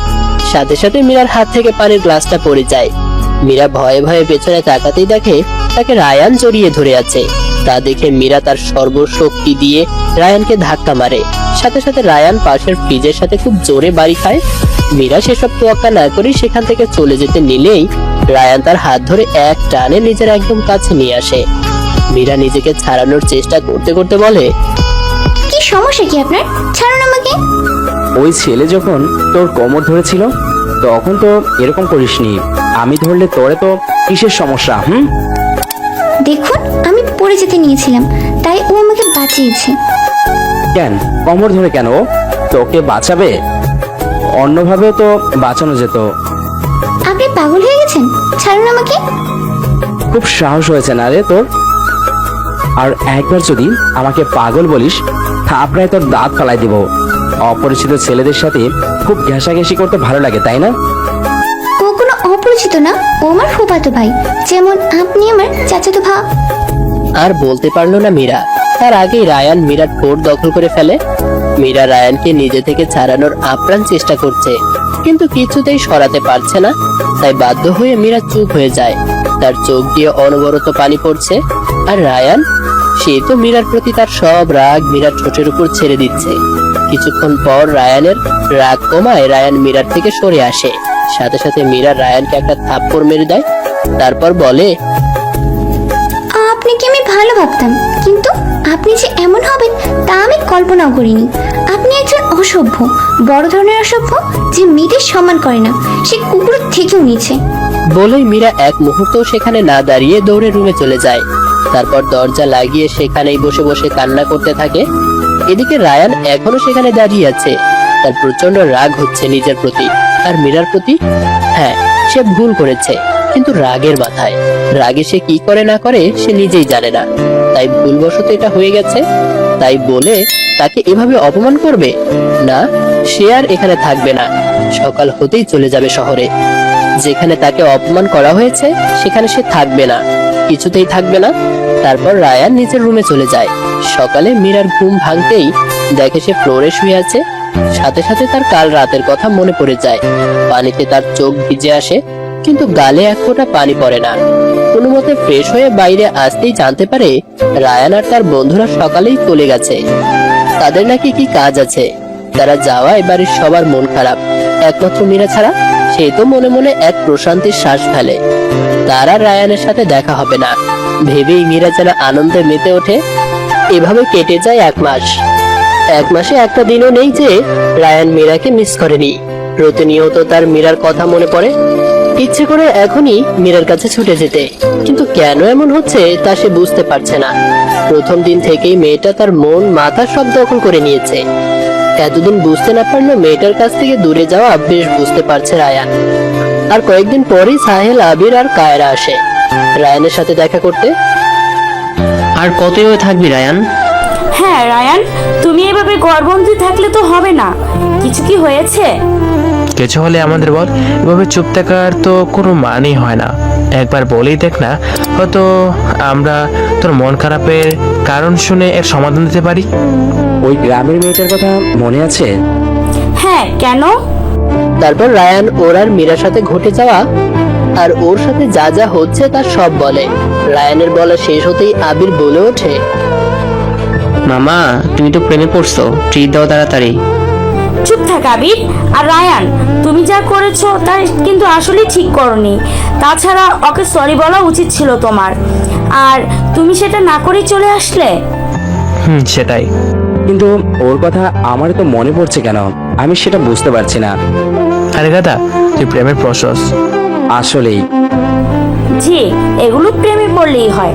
সাথে সাথে মীরার হাত থেকে পানির গ্লাসটা পড়ে যায়। মীরা ভয়ে ভয়ে পেছনে তাকাতেই দেখে তাকে রায়ান জড়িয়ে ধরে আছে। তা দেখে মীরা তার সর্বশক্তি দিয়ে রায়ানকে ধাক্কা মারে। সাথে সাথে রায়ান পাশের ফ্রিজের সাথে খুব জোরে বাড়ি খায়। মীরা সেসব তোয়াক্কা না করে সেখান থেকে চলে যেতে নিলেই রায়ান তার হাত ধরে এক টানে নিজের একদম কাছে নিয়ে আসে। মীরা নিজেকে ছাড়ানোর চেষ্টা করতে করতে বলে, কি সমস্যা কি আপনার? ছাড়ুন আমাকে। ওই ছেলে যখন তোর কোমর ধরেছিল তখন তো এরকম করিসনি। আমি ধরলে তোরে তো কিসের সমস্যা? দেখুন, আমি পড়ে যেতে নিয়েছিলাম, তাই ও আমাকে বাঁচিয়েছে। কেন কোমর ধরে কেন? ও তোকে বাঁচাবে? অন্যভাবেও তো বাঁচানো যেত। আপনি পাগল হয়ে গেছেন? ছাড়ুন আমাকে। খুব সাহস হয়েছে না রে তোর? আর একবার যদি আমাকে পাগল বলিস, থাপড়ায় তোর দাঁত ফালাই দিব। অপরিচিত ছেলেদের সাথে খুব ঘেঁষাঘেঁষি করতে ভালো লাগে, তাই না? ও কোনো অপরিচিত না, ও আমার ফুফাতো ভাই, যেমন আপনি আমার চাচাতো ভাই। আর বলতে পারলো না মীরা। তার আগেই রায়ান মীরার ঠোঁট দখল করে ফেলে। মীরা রায়ানকে নিজে থেকে ছাড়ানোর আপ্রাণ চেষ্টা করছে, কিন্তু কিছুতেই সরাতে পারছে না। তাই বাধ্য হয়ে মীরা চুপ হয়ে যায়। তার চোখ দিয়ে অনবরত পানি পড়ছে। আর রায়ান, সে তো মীরার প্রতি তার সব রাগ মীরার ঠোঁটের উপর ছেড়ে দিচ্ছে। কিছুক্ষণ পর রায়ানের রাগ কমায় রায়ান মীরার থেকে সরে আসে। সাথে সাথে মীরা রায়ানকে একটা থাপ্পড় মেরে দেয়। তারপর বলে, আপনাকে আমি ভালো ভাবতাম, কিন্তু আপনি যে এমন হবেন তা আমি কল্পনাও করিনি। আপনি একজন অসভ্য, বড় ধরনের অসভ্য, যে মেয়েদের সম্মান করে না, সে কুকুরের থেকেও নিচে। বলেই মীরা এক মুহূর্ত সেখানে না দাঁড়িয়ে দৌড়ে রুমে চলে যায়। তারপর দরজা লাগিয়ে সেখানেই বসে বসে কান্না করতে থাকে। এদিকে রায়ান এখনো সেখানে দাঁড়িয়ে আছে। তার প্রচন্ড রাগ হচ্ছে নিজের প্রতি আর মীরার প্রতি। হ্যাঁ, সে ভুল করেছে, কিন্তু রাগের মাথায়। রাগে সে কি করে না করে সে নিজেই জানে না। তাই ভুলবশত এটা হয়ে গেছে, তাই বলে তাকে এভাবে অপমান করবে না। সে আর এখানে থাকবে না, সকাল হতেই চলে যাবে শহরে। যেখানে তাকে অপমান করা হয়েছে সেখানে সে থাকবে না, কিছুতেই থাকবে না। তারপর রায়ান নিজের রুমে চলে যায়। সকালে মীরার ঘুম ভাঙতেই দেখে সে ফ্লোরে শুয়ে আছে। সাথে সাথে তার কাল রাতের কথা মনে পড়ে যায়। পানিতে তার চোখ ভিজে আসে, কিন্তু গালে এক ফোঁটা পানি পড়ে না। কোনো মতে ফ্রেশ হয়ে বাইরে আসতেই জানতে পারে রায়ান আর তার বন্ধুরা সকালেই চলে গেছে। তাদের নাকি কি কাজ আছে। তারা যাওয়ায় বাড়ির সবার মন খারাপ, একমাত্র মীরা ছাড়া। সে তো মনে মনে এক প্রশান্তির শ্বাস ফেলে। তারা রায়ানের সাথে দেখা হবে না ভেবেই মীরা যেন আনন্দে মেতে ওঠে। এভাবে কেটে যায় 1 মাস। 1 মাসে একটা দিনও নেই যে রায়ান মীরাকে মিস করেনি। প্রতিনিয়ত তার মীরার কথা মনে পড়ে। ইচ্ছে করে এখনই মীরার কাছে ছুটে যেতে, কিন্তু কেন এমন হচ্ছে তা সে বুঝতে পারছে না। প্রথম দিন থেকেই মেয়েটা তার মন মাথা সব দখল করে নিয়েছে। এতদিন বুঝতে না পারলেও মেয়েটার কাছ থেকে দূরে যাওয়া বেশ বুঝতে পারছে রায়ান। আর কয়েকদিন পরেই সাহেল, আবির আর কায়রা আসে রায়ানের সাথে দেখা করতে। আর কতই থাকবি রায়ান? হ্যাঁ রায়ান, তুমি এভাবে ঘরবন্দি থাকলে তো হবে না। কিছু কি হয়েছে? কিছু হলে আমাদের বল, এভাবে চুপ থাকার তো কোনো মানেই হয় না। একবার বলেই দেখ না, হয়তো আমরা তোর মন খারাপের কারণ শুনে এর সমাধান দিতে পারি। ওই গ্রামের মেয়েটার কথা মনে আছে? হ্যাঁ, কেন? তারপর রায়ান ওর আর মীরার সাথে ঘটে যাওয়া আর ওর সাথে যা যা হচ্ছে তার সব বলে। রায়ানের বলা শেষ হতেই আবির বলে ওঠে, মামা, তুমি তো প্রেমে পড়ছো, ট্রিট দাও তাড়াতাড়ি। চুপ থাক আবির। আর রায়ান, তুমি যা করেছো তা কিন্তু আসলে ঠিক করনি। তাছাড়া ওকে সরি বলা উচিত ছিল তোমার। আর তুমি সেটা না করেই চলে আসলে। সেটাই। কিন্তু ওর কথা আমার তো মনে পড়ছে কেন, আমি সেটা বুঝতে পারছি না। আরে গাদা, তুই প্রেমের প্রসেস। আসলেই। জি, এগুলো প্রেমে পড়লেই হয়।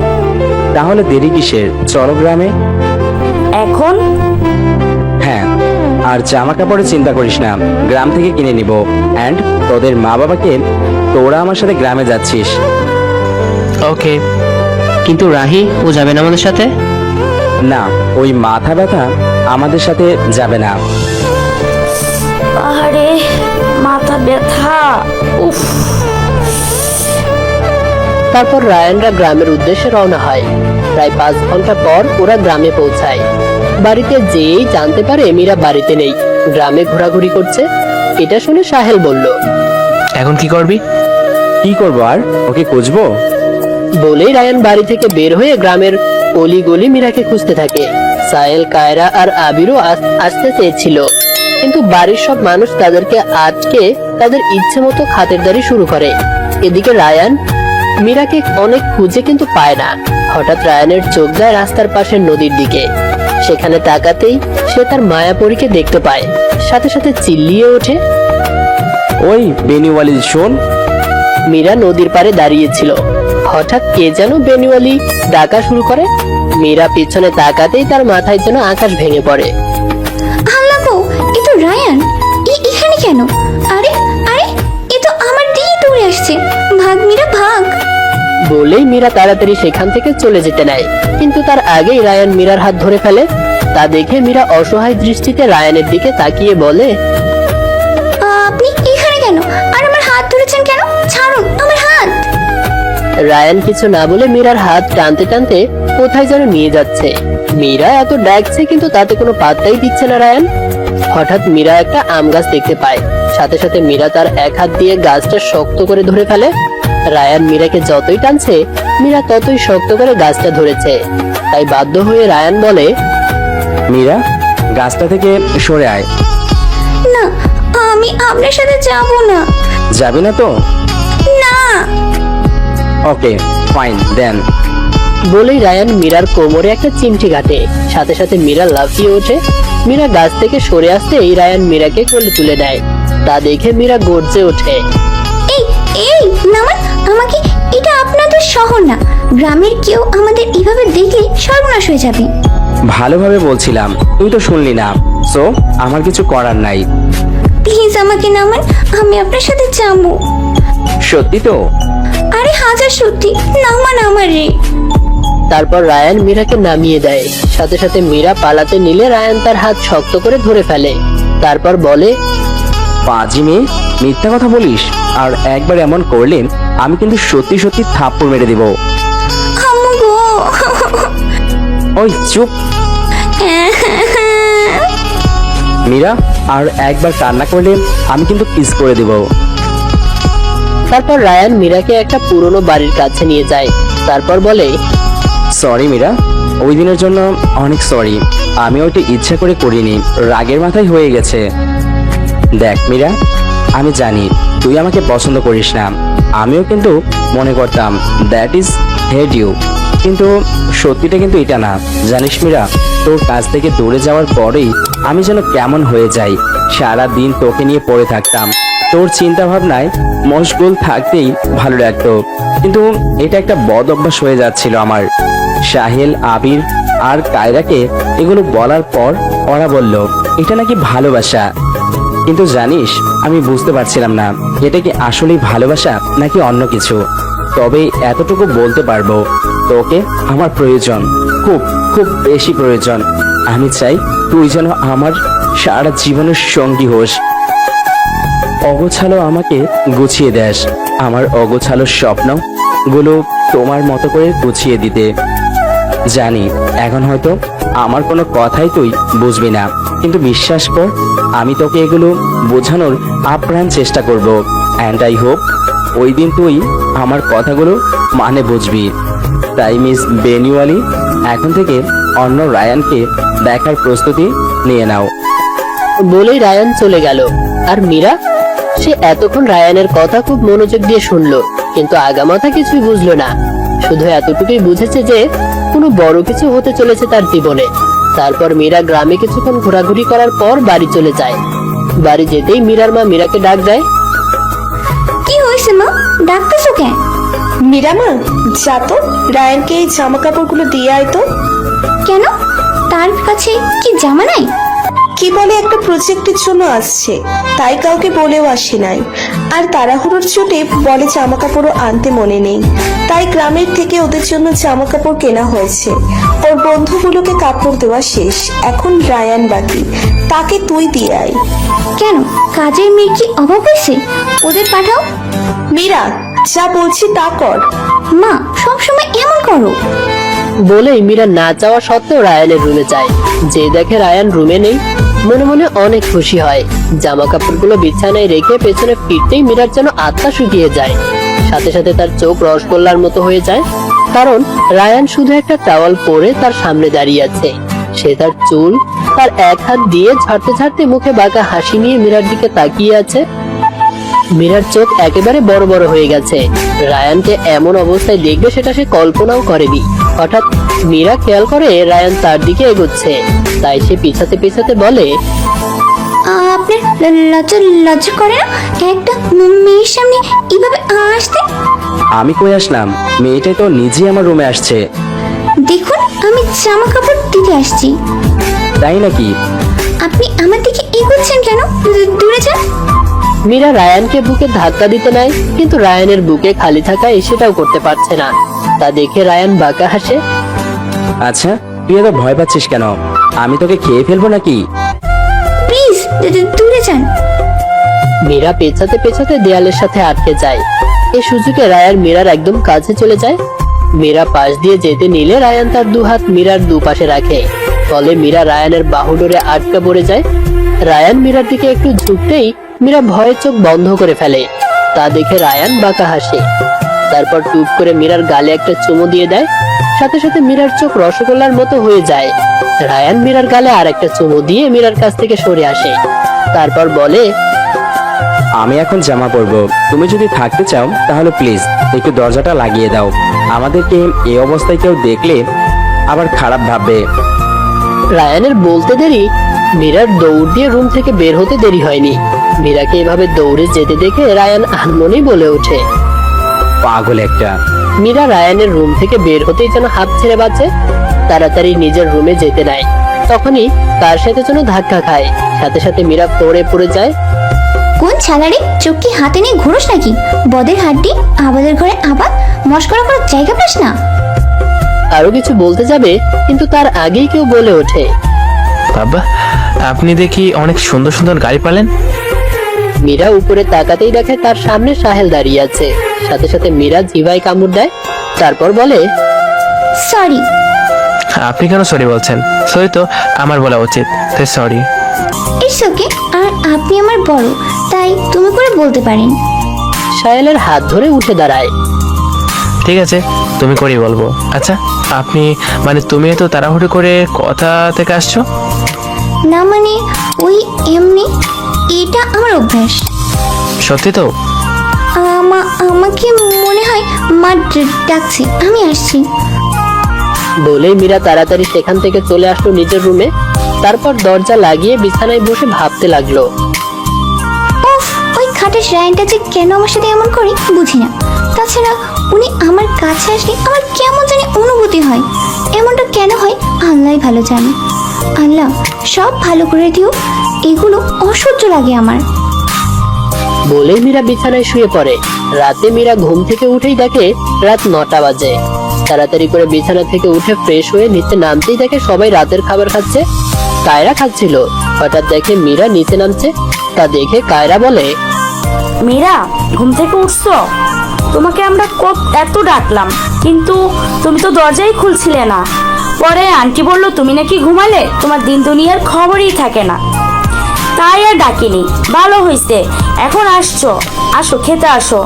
তাহলে দেরি কিসের, চলো গ্রামে। এখন? হ্যাঁ, আর জামা কাপড়ে চিন্তা করিস না, গ্রাম থেকে কিনে নিব। অ্যান্ড তোদের মা বাবাকে, তোরা আমার সাথে গ্রামে যাচ্ছিস। ওকে। কিন্তু রাহি, ও যাবে না আমাদের সাথে? না, ওই মাথা ব্যথা আমাদের সাথে যাবে না। আরে মাথা ব্যথা, উফ। তারপর রায়ানরা গ্রামের উদ্দেশ্যে রওনা হয়। প্রায় 5 ঘন্টা পর ওরা গ্রামে পৌঁছায়। বাড়িতে যেই জানতে পারে মীরা বাড়িতে নেই, গ্রামে ঘোরাঘুরি করছে। এটা শুনে সাহেল বলল, এখন কি করবি? কি করবো আর, ওকে খুঁজবো? বলেই রায়ান বাড়ি থেকে বের হয়ে গ্রামের অলি গলি মীরাকে খুঁজতে থাকে। সাহেল, কায়রা আর আবিরও আসতে চেয়েছিল, কিন্তু বাড়ির সব মানুষ তাদেরকে আটকে তাদের ইচ্ছে মতো খাতিরদারি শুরু করে। এদিকে রায়ান মীরাকে অনেক খুঁজে কিন্তু পায় না। হঠাৎ রায়ানের চোখ যায় রাস্তার পাশের নদীর দিকে। সেখানে তাকাতেই সে তার মায়াপরীকে দেখতে পায়। সাথে সাথে চিল্লিয়ে ওঠে, ওই বেনিওয়ালি শোন। মীরা নদীর পাড়ে দাঁড়িয়েছিল। হঠাৎ কে যেন বেনিওয়ালি ডাকা শুরু করে। মীরা পিছনে তাকাতেই তার মাথায় যেন আকাশ ভেঙে পড়ে। আল্লাহ গো, এ তো রায়ান। এখানে কেন? আরে আরে, এ তো আমার দিকে দৌড়ে আসছে। ভাগ মীরা, ভাগ। বলেই মীরা তাড়াতাড়ি সেখান থেকে চলে যেতে নেয়, কিন্তু তার আগেই রায়ান মীরার হাত ধরে ফেলে। তা দেখে মীরা অসহায় দৃষ্টিতে রায়ানের দিকে তাকিয়ে বলে, আপনি এখানে কেন? আর আমার হাত ধরেছেন কেন? ছাড়ুন আমার হাত। রায়ান কিছু না বলে মীরার হাত টানতে টানতে কোথায় যেন নিয়ে যাচ্ছে। মীরা এত ডাকছে কিন্তু তাতে কোনো পাত্তাই দিচ্ছে না রায়ান। হঠাৎ মীরা একটা আম গাছ দেখতে পায়। সাথে সাথে মীরা তার এক হাত দিয়ে গাছটা শক্ত করে ধরে ফেলে। রায়ান মীরাকে যতই টানছে, মীরা ততই শক্ত করে গাছটা ধরেছে। তাই বাধ্য হয়ে রায়ান বলে, মীরা, গাছটা থেকে সরে আয়। না, আমি আপনার সাথে যাব না। যাবি না তো? না। Okay fine then. বলেই রায়ান মীরার কোমরে একটা চিমটি কাটে। সাথে সাথে মীরা লাফিয়ে ওঠে। মীরা গাছ থেকে সরে আসতেই রায়ান মীরাকে কোলে তুলে নেয়। তা দেখে মীরা গর্জে ওঠে। এই এই নামান আমাকে, এটা আপনাদের শহর না, গ্রামের কেউ আমাদের এভাবে দেখলে সর্বনাশ হয়ে যাবে। ভালোভাবে বলছিলাম, তুই তো শুনলি না, সো আমার কিছু করার নাই। প্লিজ আমাকে নামান, আমি আপনার সাথে যাবো। সত্যি তো? আরে হাজার সত্যি, নামান আমারে। তারপর রায়ান মীরাকে নামিয়ে দেয়। সাথে সাথে মীরা পালাতে নিলে রায়ান তার হাত শক্ত করে ধরে ফেলে। তারপর বলে, পাজি মেয়ে, মিথ্যা কথা বলিস, আর একবার এমন করলে আমি কিন্তু সত্যি সত্যি থাপ্পড় মেরে দেব। আম্মু গো। ওই চুপ। মীরা, আর একবার কান্না করলে আমি কিন্তু কিস করে দেব। তারপর রায়ান মীরাকে একটা পুরনো বাড়ির কাছে নিয়ে যায়। তারপর বলে, সরি মীরা, ওই দিনের জন্য অনেক সরি। আমি ওইটা ইচ্ছা করে করিনি, রাগের মাথায় হয়ে গেছে। দেখ মীরা, আমি জানি তুই আমাকে পছন্দ করিস না, আমিও কিন্তু মনে করতাম দ্যাট ইজ হেড ইউ, কিন্তু সত্যিটা কিন্তু এটা না। জানিস মীরা, তোর কাছ থেকে দূরে যাওয়ার পরেই আমি যেন কেমন হয়ে যাই। সারা দিন তোকে নিয়ে পড়ে থাকতাম, তোর চিন্তা ভাবনায় মশগুল থাকতেই ভালো লাগতো, কিন্তু এটা একটা বদ অভ্যাস হয়ে যাচ্ছিল আমার। সাহেল, আবির আর কায়রাকে এগুলো বলার পর ওরা বলল এটা নাকি ভালোবাসা, কিন্তু জানিস আমি বুঝতে পারছিলাম না এটা কি আসলেই ভালোবাসা নাকি অন্য কিছু। তবে এতটুকু বলতে পারবো, তোকে আমার প্রয়োজন, খুব খুব বেশি প্রয়োজন। আমি চাই তুই যেন আমার সারা জীবনের সঙ্গী হোস। অগোছালো আমাকে গুছিয়ে দেস, আমার অগোছালো স্বপ্নগুলো তোমার মতো করে গুছিয়ে দিতে। জানি এখন হয়তো আমার কোনো কথাই তুই বুঝবি না, কিন্তু বিশ্বাস কর আমি তোকে এগুলো বোঝানোর আপ্রাণ চেষ্টা করব। অ্যান্ড আই হোপ ওই দিন তুই আমার কথাগুলো মানে বুঝবি। তাই মিস বেনিওয়ালি, এখন থেকে অন্য রায়ানকে দেখার প্রস্তুতি নিয়ে নাও। বলেই রায়ান চলে গেল। আর মীরা, সে এতক্ষণ রায়ানের কথা খুব মনোযোগ দিয়ে শুনলো, কিন্তু আগামাথা কিছুই বুঝলো না। শুধু এতটুকুই বুঝেছে যে কোনো বড় কিছু হতে চলেছে তার জীবনে। তারপর মীরা গ্রামে কিছুক্ষণ ঘোরাঘুরি করার পর বাড়ি চলে যায়। বাড়ি যেতেই মীরার মা মীরাকে ডাক দেয়। কি হয়েছে মা, ডাকতেছো কেন? মীরামা, যা তো রায়ানকে এই জামা কাপড়গুলো দিয়ে আয় তো। কেন, তার কাছে কি জামা নাই? কি বলে একটা প্রজেক্টের জন্য আসছে, তাই কাউকে বলেও আসে নাই। আর তাড়াহুড়োর চোটে বলে জামা কাপড়ও আনতে মনে নেই, তাই গ্রামের থেকে ওদের জন্য জামা কাপড় কেনা হয়েছে। ওর বন্ধুগুলোকে কাপড় দেওয়া শেষ, এখন রায়ান বাকি, তাকে তুই দিয়ে আয়। কেন, কাজের মেয়ে কি অভাব হয়েছে? ওদের পাঠাও। মীরা, যা বলছি তা কর। মা, সবসময় এমন করো? বলেই মীরা না চাওয়া সত্ত্বেও রায়ানের রুমে যায়। যে দেখে রায়ান রুমে নেই, মনে মনে অনেক খুশি হয়। জামা কাপড়গুলো বিছানায় রেখে পেছনে ফিরতেই মীরার যেন আত্মা শুকিয়ে যায়। সাথে সাথে তার চোখ রসগোল্লার মতো হয়ে যায়, কারণ রায়ান শুধু একটা টাওয়াল পরে তার সামনে দাঁড়িয়ে আছে। সে তার চুল তার এক হাত দিয়ে ঝাড়তে ঝাড়তে মুখে বাঁকা হাসি নিয়ে মীরার দিকে তাকিয়ে আছে। মীরার চোখ একেবারে বড় বড় হয়ে গেছে। রায়ানকে এমন অবস্থায় দেখবে সেটা সে কল্পনাও করেনি। হঠাৎ মীরা খেয়াল করে রায়ান তার দিকে এগোচ্ছে, তাই সে পিছাতে পিছাতে বলে, আপনার লজ্জা করে না একটা মেয়ের সামনে এইভাবে আসতে? আমি কই আসলাম, মেয়েটাই তো নিজে আমার রুমে আসছে। দেখুন, আমি জামা কাপড় দিতে আসছি। তাই নাকি? আপনি আমার দিকে এগোচ্ছেন কেন? দূরে যান। মীরা রায়ানকে বুকে ধাক্কা দিতে নেয়, কিন্তু রায়ানের বুকে খালি থাকায় সেটাও করতে পারছে না। তা দেখে রায়ান বাঁকা হাসে। আচ্ছা, তুই এত ভয় পাচ্ছিস কেন? আমি তোকে খেয়ে ফেলবো নাকি? প্লিজ দূরে যান। মীরা পেছাতে পেছাতে দেয়ালের সাথে আটকে যায়। এই সুযোগে রায়ান মীরার একদম কাছে চলে যায়। মীরা পাশ দিয়ে যেতে নিলে রায়ান তার দুহাত মীরার দুপাশে রাখে, ফলে মীরা রায়ানের বাহু ডোরে আটকা পড়ে যায়। রায়ান মীরার দিকে একটু ঝুঁকতেই মীরা ভয়ে চোখ বন্ধ করে ফেলে। তা দেখে রায়ান বাঁকা হাসে। তারপর টুপ করে মীরার গালে একটা চুমু দিয়ে দেয়। সাথে সাথে মীরার চোখ রসগোল্লার মতো হয়ে যায়। রায়ান মীরার গালে আর একটা চুমু দিয়ে মীরার কাছ থেকে সরে আসে। তারপর বলে, আমি এখন জামা পরবো। তুমি যদি থাকতে চাও তাহলে প্লিজ একটু দরজাটা লাগিয়ে দাও। আমাদেরকে এই অবস্থায় কেউ দেখলে আবার খারাপ ভাববে। রায়ানের বলতে দেরি, মীরার দৌড় দিয়ে রুম থেকে বের হতে দেরি হয়নি। মীরাকে এভাবে দৌড়ে যেতে দেখে রায়ান আনমনেই বলে ওঠে। পাগল একটা। মীরা রায়ানের রুম থেকে বের হতেই যেন হাত ছেড়ে বাঁচে, তাড়াতাড়ি নিজের রুমে যেতে নেয়। তখনই তার সাথে যেন ধাক্কা খায়, সাথে সাথে মীরা পড়ে যায়। কোন ছালারে চোখ কি হাতে নিয়ে ঘুরোস নাকি? বদের হাড্ডি, আবাদের ঘরে আবার মস্করা করার জায়গা পাস না। আরো কিছু বলতে যাবে, কিন্তু তার আগেই কেউ বলে ওঠে। বাবা, আপনি দেখি অনেক সুন্দর সুন্দর গাড়ি পালেন। মীরা উপরে তাকাতেই দেখে তার সামনে সাহেল দাঁড়িয়ে আছে। সাথে সাথে মীরা জিভায় কামড় দেয়, তারপর বলে, সরি। আপনি কেন সরি বলছেন? সরি তো আমার বলা উচিত, তাই সরি। It's okay. আর আপনি আমার বড়, তাই তুমি করে বলতে পারেন। সাহেলের হাত ধরে উঠে দাঁড়ায়। ঠিক আছে, তুমি করেই বলবো। আচ্ছা, আপনি মানে তুমি তো তাড়াহুড়ো করে কথা থেকে আসছো? না মানে ওই এমনি, এটা আমার অভ্যাস। সত্যি তো? আমাকে মনে হয় মা ডাকছে, আমি আসছি। বলেই মীরা তাড়াতাড়ি সেখান থেকে চলে আসলো নিজের রুমে। তারপর দরজা লাগিয়ে বিছানায় বসে ভাবতে লাগলো। উফ, ওই খাটের রায়নটা যে কেন আমার সাথে এমন করে বুঝি না। তাছাড়া উনি আমার কাছে আসলে আমার কেমন জানি অনুভূতি হয়। এমনটা কেন হয় আল্লাহই ভালো জানে। আল্লাহ সব ভালো করে দিও, এগুলো অসহ্য লাগে আমার। বলেই মীরা বিছানায় শুয়ে পড়ে। রাতে মীরা ঘুম থেকে উঠেই দেখে রাত 9টা বাজে। তাড়াতাড়ি করে বিছানা থেকে উঠে ফ্রেশ হয়ে নিচে নামতেই দেখে সবাই রাতের খাবার খাচ্ছে। কায়রা খাচ্ছিল। হঠাৎ দেখে মীরা নিচে নামছে। তা দেখে কায়রা বলে, মীরা, ঘুম থেকে উঠছো? তোমাকে আমরা এত ডাকলাম, কিন্তু তুমি তো দরজাই খুলছিলে না। পরে আন্টি বললো তুমি নাকি ঘুমালে, তোমার দিন দুনিয়ার খবরই থাকে না, তাই আর ডাকিনি। ভালো হয়েছে এখন আসছো, আসো খেতে আসো।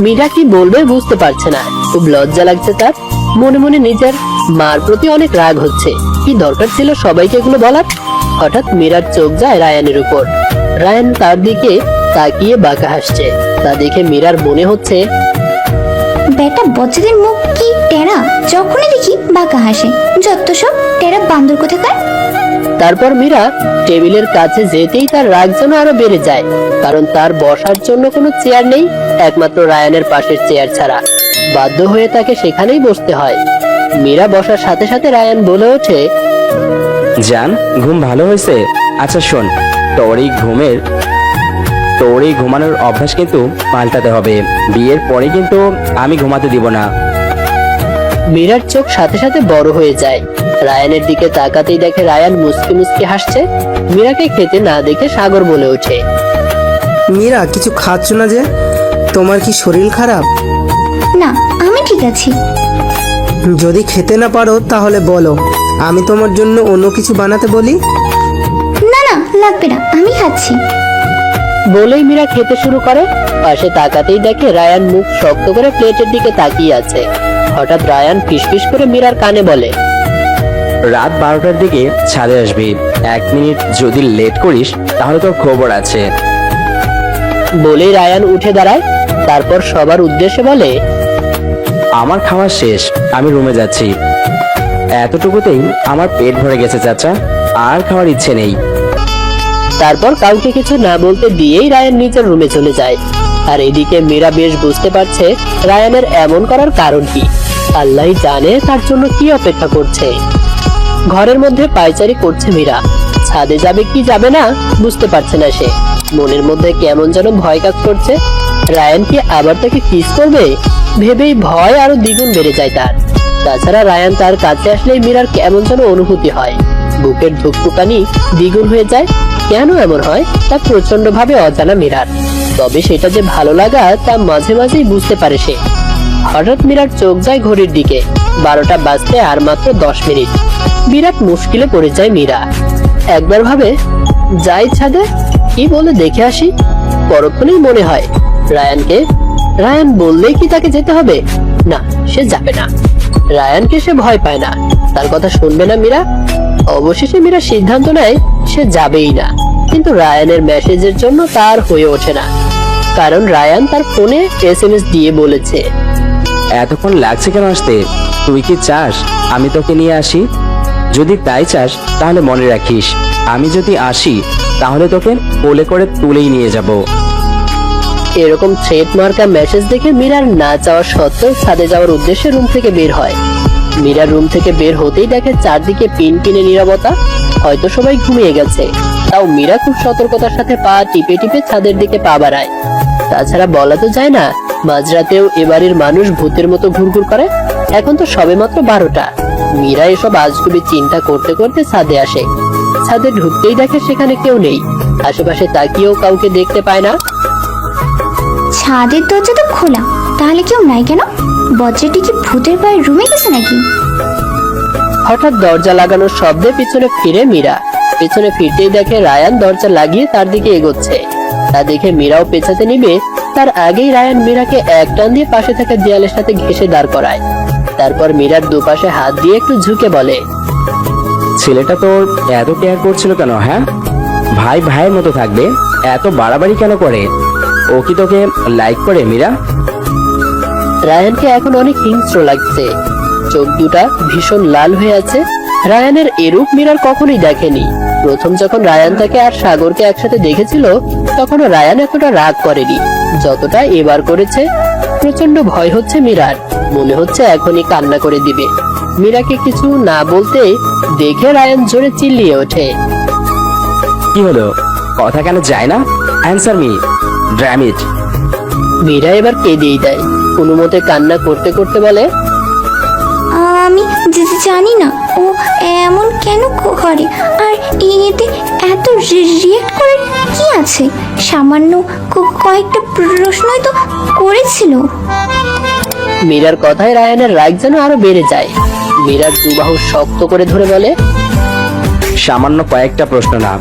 মীরা কি বলবে বুঝতে পারছে না। খুব লজ্জা লাগছে তার। মনে মনে নিজের মার প্রতি অনেক রাগ হচ্ছে। কি দরকার ছিল সবাইকে এগুলো বলার? হঠাৎ মীরার চোখ যায় রায়ানের উপর। রায়ান তার দিকে তাকিয়ে বাঁকা হাসছে। তা দেখে মীরার মনে হচ্ছে, বেটা বজ্জাদের মুখ কি টেরা, যখনই দেখি বাঁকা হাসে। যত সব টেরা বান্দর কোথাকার। তারপর মীরা টেবিলের কাছে যেতেই তার রাগ যেন আরো বেড়ে যায়। কারণ তার বসার জন্য কোনো চেয়ার নেই, একমাত্র রায়ানের পাশের চেয়ার ছাড়া। বাধ্য হয়ে তাকে সেখানেই বসতে হয়। মীরা বসার সাথে সাথে রায়ান বলে ওঠে, জান, ঘুম ভালো হয়েছে? আচ্ছা শোন, তোর এই ঘুমানোর অভ্যাস কিন্তু পাল্টাতে হবে। বিয়ের পরে কিন্তু আমি ঘুমাতে দিব না। মীরার চোখ সাথে সাথে বড় হয়ে যায়। রায়ানের দিকে তাকাতেই দেখে রায়ান মুচকি মুচকি হাসছে। মীরাকে খেতে না দেখে সাগর বলে ওঠে, মীরা, কিছু খাচ্ছ না যে? তোমার কি শরীর খারাপ? না, আমি ঠিক আছি। যদি খেতে না পারো তাহলে বলো, আমি তোমার জন্য অন্য কিছু বানাতে বলি। না না, লাগবে না, আমি খাচ্ছি। বলেই মীরা খেতে শুরু করে। পাশে তাকাতেই দেখে রায়ান মুখ শক্ত করে প্লেটের দিকে তাকিয়ে আছে। হঠাৎ রায়ান ফিসফিস করে মীরার কানে বলে, রাত 12টার দিকে ছাদে আসবি। 1 মিনিট যদি লেট করিস তাহলে তোর খবর আছে। বলেই রায়ান উঠে দাঁড়ায়। তারপর সবার উদ্দেশ্যে বলে, আমার খাওয়া শেষ, আমি রুমে যাচ্ছি। এতটুকুতেই আমার পেট ভরে গেছে চাচা, আর খাওয়ার ইচ্ছে নেই। তারপর কাউকে কিছু না বলতে দিয়েই রায়ান নিজের রুমে চলে যায়। আর এদিকে মীরা বেশ বুঝতে পারছে রায়ানের এমন করার কারণ কি। আল্লাহই জানে তার জন্য কি অপেক্ষা করছে। ঘরের মধ্যে পায়চারি করছে মীরা। ছাদে যাবে কি যাবে না বুঝতে পারছে না সে। মনের মধ্যে কেমন যেন ভয় কাজ করছে। রায়ান কি আবার তাকে কিস করবে ভেবেই ভয় আরো দ্বিগুণ বেড়ে যায় তার। তাছাড়া রায়ান তার কাছে আসলেই মীরার কেমন যেন অনুভূতি হয়। বুকের ধুকপুকানি দ্বিগুণ হয়ে যায়। কেন এমন হয় তা প্রচন্ড ভাবে অজানা মীরার। তবে সেটা যে ভালো লাগা তা মাঝে মাঝেই বুঝতে পারে সে। হঠাৎ মীরার চোখ যায় ঘড়ির দিকে। 12টা বাজতে আর মাত্র 10 মিনিট। বিরাট মুশকিলে পড়ে যায় মীরা। একবার ভাবে যাই ছাদে, কি বলে দেখে আসি। পরক্ষণেই মনে হয় রায়ান বললেই কি তাকে যেতে হবে? না, সে যাবে না। রায়ানকে সে ভয় পায় না, তার কথা শুনবে না মীরা। অবশেষে মীরা সিদ্ধান্ত নেয় সে যাবেই না। কিন্তু রায়ানের মেসেজের জন্য তার হয়ে ওঠে না, কারণ রায়ান তার ফোনে SMS দিয়ে বলেছে। এতক্ষণ লাগছে কেন আসতে? তুই কি চাস আমি তোকে নিয়ে আসি? যদি তাই চাস তাহলে মনে রাখিস, আমি যদি আসি তাহলে তোকে কোলে করে তুলেই নিয়ে যাব। এরকম থ্রেট মার্কা মেসেজ দেখে মীরার না চাওয়া সত্ত্বেও ছাদে যাওয়ার উদ্দেশ্যে রুম থেকে বের হয়। মীরা রুম থেকে বের হতেই দেখে চারদিকে পিনপিনে নীরবতা, হয়তো সবাই ঘুমিয়ে গেছে। তাও মীরা খুব সতর্কতার সাথে পা টিপে টিপে ছাদের দিকে পা বাড়ায়। তাছাড়া বলা তো যায় না, মাঝরাতেও এবাড়ির মানুষ ভূতের মতো ঘুরঘুর করে। এখন তো সবেমাত্র 12টা। মীরা এসব আজগুবি চিন্তা করতে করতে ছাদে আসে। ছাদে ঢুকতেই দেখে সেখানে কেউ নেই। আশেপাশে তাকিয়েও কাউকে দেখতে পায় না। ছাদের দরজা তো খোলা, তাহলে কেউ নাই কেন? বজ্রটি কি ভূতের পায়ের রুমে গেছে নাকি? হঠাৎ দরজা লাগানোর শব্দে পিছনে ফিরে মীরা। পিছনে ফিরতেই দেখে রায়ান দরজা লাগিয়ে তার দিকে এগোচ্ছে। তা দেখে মীরাও পেছাতে নিবে, তার আগেই রায়ান মীরাকে এক টান দিয়ে পাশে থাকা দেয়ালের সাথে ঘেঁষে দাঁড় করায়। তারপর মীরার দুপাশে হাত দিয়ে একটু ঝুঁকে বলে, ছেলেটা তোর এত কেয়ার করছিল কেন? হ্যাঁ, ভাই ভাইয়ের মতো থাকবে, এত বাড়াবাড়ি কেন করে? ও কি তোকে লাইক করে মীরা? রায়ানকে এখন অনেক হিংস্র লাগছে। চোখ দুটা ভীষণ লাল হয়ে আছে। রায়ানের এরূপ মীরার কখনোই দেখেনি। প্রথম যখন রায়ান তাকে আর সাগরকে একসাথে দেখেছিল, তখনও রায়ান এতটা রাগ করেনি যতটা এবার করেছে। প্রচন্ড ভয় হচ্ছে মীরার, মনে হচ্ছে এখনই কান্না করে দিবে। মীরাকে কিছু না বলতে দেখে রায়ান জোরে চিল্লিয়ে ওঠে, কি হলো? কথা কেন যায় না? Answer me, damn it. Meera এবার কেঁদেই দেয়। কোনো মতে কান্না করতে করতে বলে, আমি জানি না ও এমন কেন করে, আর এতে এত রিয়েক্ট করে কি আছে? সামান্য কয়েকটা প্রশ্নই তো করেছিল। মীরার কথায় রায়ানের রাগ যেন আরো বেড়ে যায়। মীরার দুবাহু শক্ত করে ধরে বলে, সামান্য কয়েকটা প্রশ্ন না,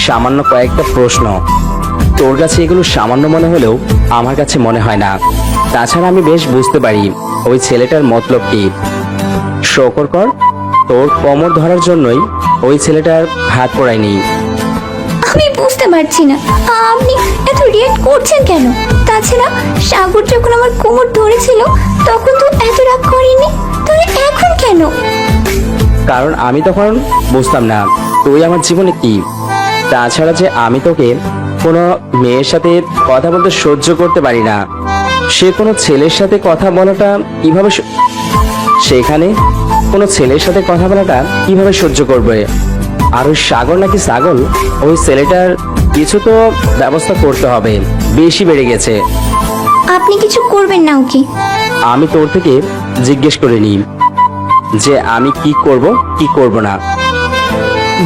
সামান্য কয়েকটা প্রশ্ন। তোর কাছে এগুলো সামান্য মনে হলেও আমার কাছে মনে হয় না। তাছাড়া আমি বেশ বুঝতে পারি ওই ছেলেটার মতলব কি। শকর কর, তোর কোমর ধরার জন্যই ওই ছেলেটার হাত পড়ায়নি। আমি বুঝতে পারছি না আপনি এত রিয়েক্ট করছেন কেন। তাছাড়া সাগর যখন আমার কোমর ধরেছিল তখন তো এত রাগ করেনি, তাহলে এখন কেন? কারণ আমি তখন বুঝতাম না তুই আমার জীবনে কি। তাছাড়া যে আমি তোকে কোনো মেয়ের সাথে কথা বলতে সহ্য করতে পারি না, সে কোনো ছেলের সাথে কথা বলাটা কিভাবে সেখানে কোনো ছেলের সাথে কথা বলাটা কিভাবে সহ্য করবে? আর ওই সাগর নাকি ছাগল, ওই ছেলেটার কিছু তো ব্যবস্থা করতে হবে, বেশি বেড়ে গেছে। আপনি কিছু করবেন না ওকে? আমি তোর থেকে জিজ্ঞেস করে নিই যে আমি কি করব কি করব না।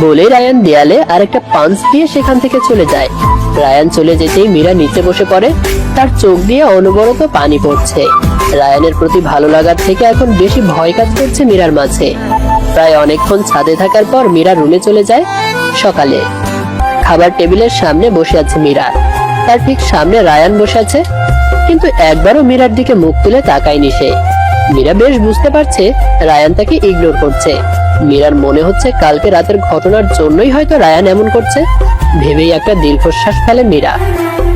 বলে রায়ান দেয়ালে আরেকটা পাঞ্চ দিয়ে সেখান থেকে চলে যায়। রায়ান চলে যেতেই মীরা নিচে বসে পড়ে। তার চোখ দিয়ে অনবরত পানি পড়ছে। রায়ানের প্রতি ভালো লাগার থেকে এখন বেশি ভয় কাজ করছে মীরার মাঝে। প্রায় অনেকক্ষণ ছাদে থাকার পর মীরা রুমে চলে যায়। সকালে খাবার টেবিলের সামনে বসে আছে মীরা। তার ঠিক সামনে রায়ান বসে আছে, কিন্তু একবারও মীরার দিকে মুখ তুলে তাকায়নি সে। মীরা বেশ বুঝতে পারছে রায়ান তাকে ইগনোর করছে। মীরার মনে হচ্ছে কালকে রাতের ঘটনার জন্যই হয়তো রায়ান এমন করছে। ভেবেই একটা দীর্ঘশ্বাস ফেলে মীরা।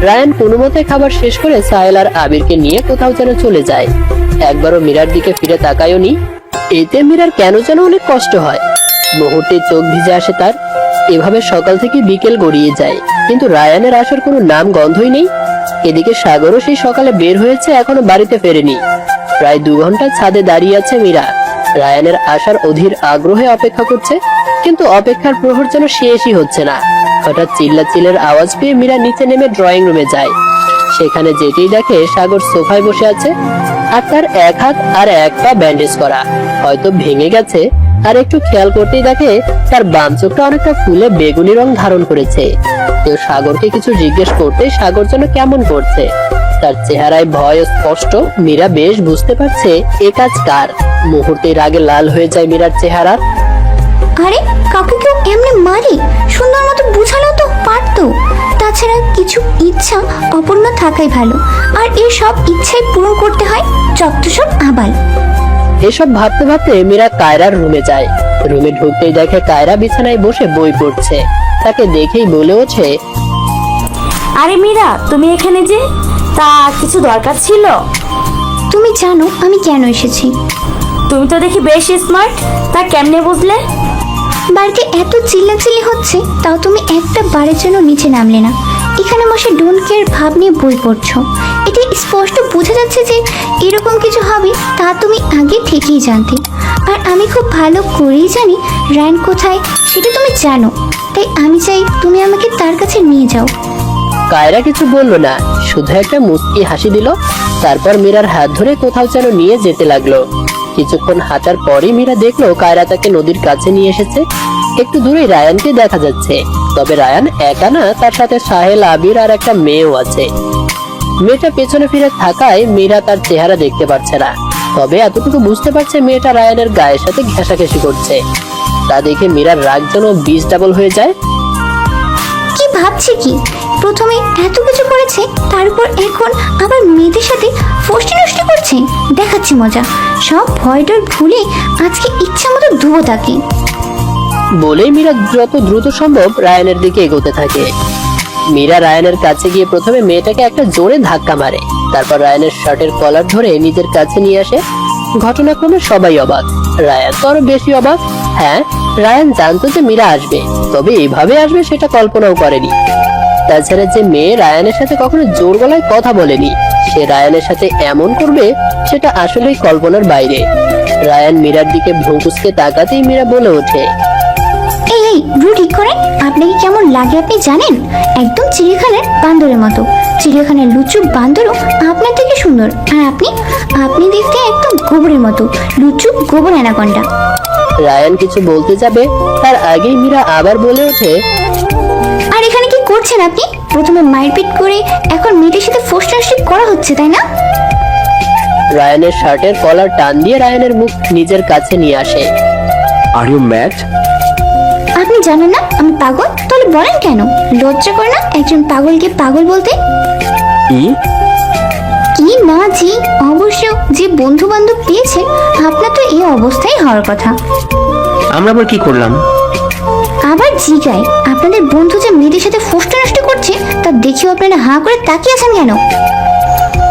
রায়ান কোনো মতে খাবার শেষ করে সাহেল আর আবিরকে নিয়ে কোথাও যেন চলে যায়। একবারও মীরার দিকে ফিরে তাকায়নি। এতে মীরার কেন যেন অনেক কষ্ট হয়। মুহূর্তে চোখ ভিজে আসে তার। এভাবে সকাল থেকে বিকেল গড়িয়ে যায়, কিন্তু রায়ানের আসার কোনো নাম গন্ধই নেই। এদিকে সাগরও সেই সকালে বের হয়েছে, এখনো বাড়িতে ফেরেনি। প্রায় 2 ঘন্টা ছাদে দাঁড়িয়ে আছে মীরা। রায়ানের আসার অধীর আগ্রহে অপেক্ষা করছে, কিন্তু অপেক্ষার প্রহর যেন শেষই হচ্ছে না। হঠাৎ চিল্লাচিল্লের আওয়াজ পেয়ে মীরা নিচে নেমে ড্রয়িং রুমে যায়। সেখানে যেতেই দেখে সাগর সোফায় বসে আছে, আর তার এক হাত আর এক পা ব্যান্ডেজ করা, হয়তো ভেঙে গেছে। আর একটু খেয়াল করতেই দেখে তার বাম চোখটা অনেকটা ফুলে বেগুনি রং ধারণ করেছে। কেউ সাগরকে কিছু জিজ্ঞেস করতে সাগর যেন কেমন করছে। তার চেহারায় ভয় স্পষ্ট। মীরা বেশ বুঝতে পারছে এ কাজ কার। মুহূর্তে রাগে লাল হয়ে যায় মীরার চেহারা। আরে কাউকে কেউ এমনি মারে? সুন্দর মতো বুঝানো তো পারতো। তাছাড়া কিছু ইচ্ছা অপূর্ণ থাকাই ভালো, আর এই সব ইচ্ছাই পূরণ করতে হয় যত সব আবাল। এসব ভাবতে ভাবতে মীরা কায়রার রুমে যায়। রুমে ঢুকতেই দেখে কায়রা বিছানায় বসে বই পড়ছে। তাকে দেখেই বলে ওঠে, আরে মীরা, তুমি এখানে যে? তা কিছু দরকার ছিল? তুমি জানো আমি কেন এসেছি? তুমি তো দেখি বেশ স্মার্ট, তা কেমনে বুঝলে? বাড়িতে এত চিল্লাচিল্লি হচ্ছে, তাও তুমি একটা বারের জন্য নিচে নামলে না। এখানে বসে ডোন্ট কেয়ার ভাব নিয়ে বই পড়ছো। এটি স্পষ্ট বোঝা যাচ্ছে যে এরকম কিছু হবে তা তুমি আগে থেকেই জানতে। আর আমি খুব ভালো করেই জানি রায়ান কোথায়, সেটা তুমি জানো। তাই আমি চাই তুমি আমাকে তার কাছে নিয়ে যাও। কায়রা কিছু বলল না, শুধু একটা মুচকি হাসি দিল। তারপর মীরার হাত ধরে কোথাও যেন নিয়ে যেতে লাগলো। কিছুক্ষণ হাঁটার পরই মীরা দেখলো কায়রা তাকে নদীর কাছে নিয়ে এসেছে। একটু দূরে রায়ানকে দেখা যাচ্ছে, তবে রায়ান একা না, তার সাথে সাহেল, আবির আর একটা মেয়েও আছে। মেয়েটা পেছনে ফিরে থাকায় মীরা তার চেহারা দেখতে পাচ্ছে না, তবে এতটুকু বুঝতে পারছে মেয়েটা রায়ানের গায়ের সাথে ঘেঁষাঘেঁষি করছে। তা দেখে মীরার রাগ যেন 20 ডাবল হয়ে যায়। কি ভাবছে কি? প্রথমে এত কিছু করেছে, তারপর এখন আবার মেয়েদের সাথে ফষ্টি নষ্টি করছে। দেখাচ্ছি মজা। সব ভয় ডর ভুলে আজকে ইচ্ছা মতো ধুবো তাকে। বলেই মীরা যত দ্রুত সম্ভব রায়ানের দিকে এগোতে থাকে। মীরা রায়ানের কাছে গিয়ে প্রথমে মেয়েটাকে একটা জোরে ধাক্কা মারে, তারপর রায়ানের শার্টের কলার ধরে নিজের কাছে নিয়ে আসে। ঘটনাক্রমে সবাই অবাক, রায়ান তো আরো বেশি অবাক। হ্যাঁ, রায়ান জানতো যে মীরা আসবে, তবে এইভাবে আসবে সেটা কল্পনাও করেনি। তাছাড়া যে মেয়ে রায়ানের সাথে কখনো জোর গলায় কথা বলেনি, সে রায়ানের সাথে এমন করবে সেটা আসলেই কল্পনার বাইরে। রায়ান মীরার দিকে ভ্রুকুচকে তাকাতেই মীরা বলে ওঠে, এই এই ব্রু ঠিক করেন, আপনাকে কেমন লাগে আপনি জানেন? একদম চিড়িয়াখানার বান্দরের মতো। চিড়িয়াখানার লুচু বান্দরও আপনার থেকে সুন্দর। আর আপনি আপনি দেখতে একদম গোবরের মতো, লুচু গোবর অ্যানাকন্ডা। রায়ান কিছু বলতে যাবে, তার আগেই মীরা আবার বলে ওঠে, আর এখানে কি করছেন আপনি? প্রথমে মারপিট করে এখন মেয়েদের সাথে ফষ্টাফষ্টি করা হচ্ছে, তাই না? রায়ানের শার্টের কলার টান দিয়ে রায়ানের মুখ নিজের কাছে নিয়ে আসে। Are you mad? আপনি জানেন না আমি পাগল? তাহলে বলেন কেন? লজ্জা করে না একজন পাগলকে পাগল বলতে? কি? কি না জি, অবশ্য যে বন্ধু বান্ধব পেয়েছেন, আপনার তো এই অবস্থাই হওয়ার কথা। আমরা আবার কি করলাম? আবার জিগায়, আপনাদের বন্ধু যে মেয়েদের সাথে ফষ্টা নষ্ট করছে তা দেখেও আপনারা হাঁ করে তাকিয়ে আছেন কেন?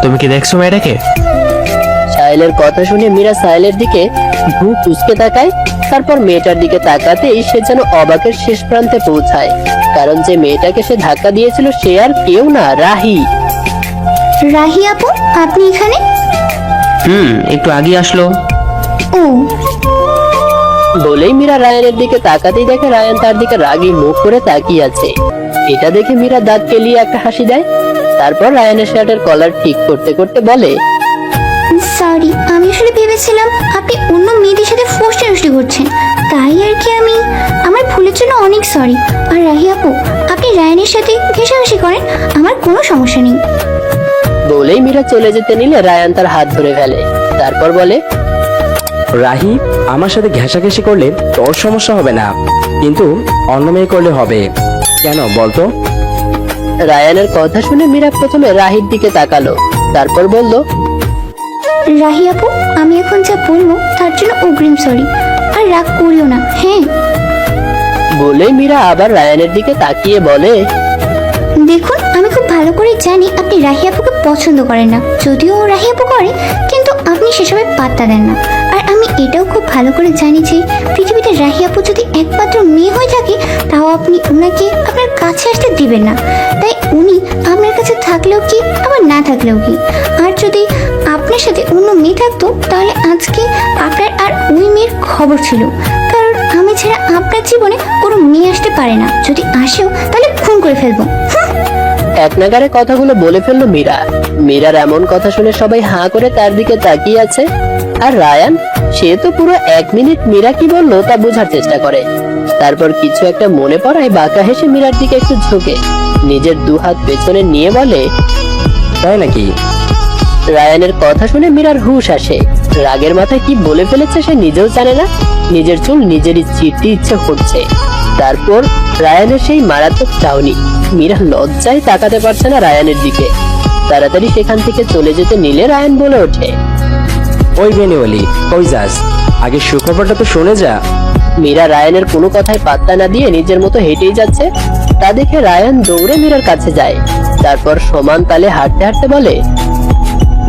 তুমি কি দেখছো মেয়েটাকে? সাহেলের কথা শুনে মীরা সাহেলের দিকে ভ্রু কুঁচকে তাকায়। তারপর মেয়েটার দিকে তাকাতেই সে যেন অবাকের শেষ প্রান্তে পৌঁছায়, কারণ যে মেয়েটাকে সে ধাক্কা দিয়েছিল সে আর কেউ না, রাহি। রাহি আপু, আপনি এখানে? একটু আগে আসলো। ও, বলেই মীরা রায়ানের দিকে তাকাতেই দেখে রায়ান তার দিকে রাগী মুখ করে তাকিয়ে আছে। এটা দেখে মীরা দাঁত কেলিয়ে একটা হাসি দেয়। তারপর রায়ানের শার্টের কলার ঠিক করতে করতে বলে, সরি, আমি আসলে ভেবেছিলাম আপনি অন্য মেয়েদের সাথে ফষ্টা নষ্ট করছেন, তাই আর কি। আমার ভুলের জন্য অনেক সরি। আর রাহি আপু, আপনি রায়ানের সাথে ঘেঁষাঘেঁষি করেন, আমার কোনো সমস্যা নেই। বলেই মীরা চলে যেতে নিলে রায়ান তার হাত ধরে ফেলে। তারপর বলে, রাহি, আমার সাথে ঘেঁষাঘেঁষি করলে তোর সমস্যা হবে না, কিন্তু অন্য মেয়ে করলে হবে। কেন বলতো? রায়ানের কথা শুনে মীরা প্রথমে রাহির দিকে তাকালো, তারপর বলল, রাহি আপু, আমি এখন যা বলবো তার জন্য অগ্রিম সরি। আর রাগ করিও না, হ্যাঁ? বলেই মীরা আবার রায়ানের দিকে তাকিয়ে বলে, দেখুন, আমি খুব ভালো করে জানি আপনি রাহি আপুকে পছন্দ করেন না, যদিও ও রাহি আপু করে, কিন্তু আপনি সেসবে পাত্তা দেন না। আর আমি এটাও খুব ভালো করে জানি যে পৃথিবীতে রাহি আপু যদি একমাত্র মেয়ে হয়ে থাকে, তাও আপনি ওনাকে আপনার কাছে আসতে দিবেন না। তাই উনি আপনার কাছে থাকলেও কি, আবার না থাকলেও কি। আর যদি আপনার সাথে অন্য মেয়ে থাকতো, তাহলে আজকে আপনার আর ওই মেয়ের খবর ছিল। কারণ আমি ছাড়া আপনার জীবনে কোনো মেয়ে আসতে পারে না, যদি আসেও তাহলে খুন করে ফেলবো। এক নাগারে কথাগুলো বলে ফেললো মীরা। মীরার এমন কথা শুনে সবাই হাঁ করে তার দিকে তাকিয়ে আছে। আর রায়ান, সে তো পুরো 1 মিনিট মীরা কি বললো তা বোঝার চেষ্টা করে। তারপর কিছু একটা মনে পড়ায় বাঁকা হেসে মীরার দিকে একটু ঝুঁকে নিজের 2 হাত পেছনে নিয়ে বলে, তাই নাকি? রায়ানের কথা শুনে মীরার হুঁশ আসে। রাগের মাথায় কি বলে ফেলেছে সে নিজেও জানে না। নিজের চুল নিজেরই চিরতে ইচ্ছে করছে। তারপর রায়ানের সেই মারাত্মক চাউনি। মীরা লজ্জায় তাকাতে পারছে না রায়ানের দিকে। তাড়াতাড়ি সেখান থেকে চলে যেতে নিলে রায়ান বলে ওঠে, ওই বেনিওয়ালি, কই যাস? আগে সুখবরটা তো শুনে যা। মীরা রায়ানের কোনো কথায় পাত্তা না দিয়ে নিজের মতো হেঁটেই যাচ্ছে। তা দেখে রায়ান দৌড়ে মীরার কাছে যায়। তারপর সমান তালে হাঁটতে হাঁটতে বলে,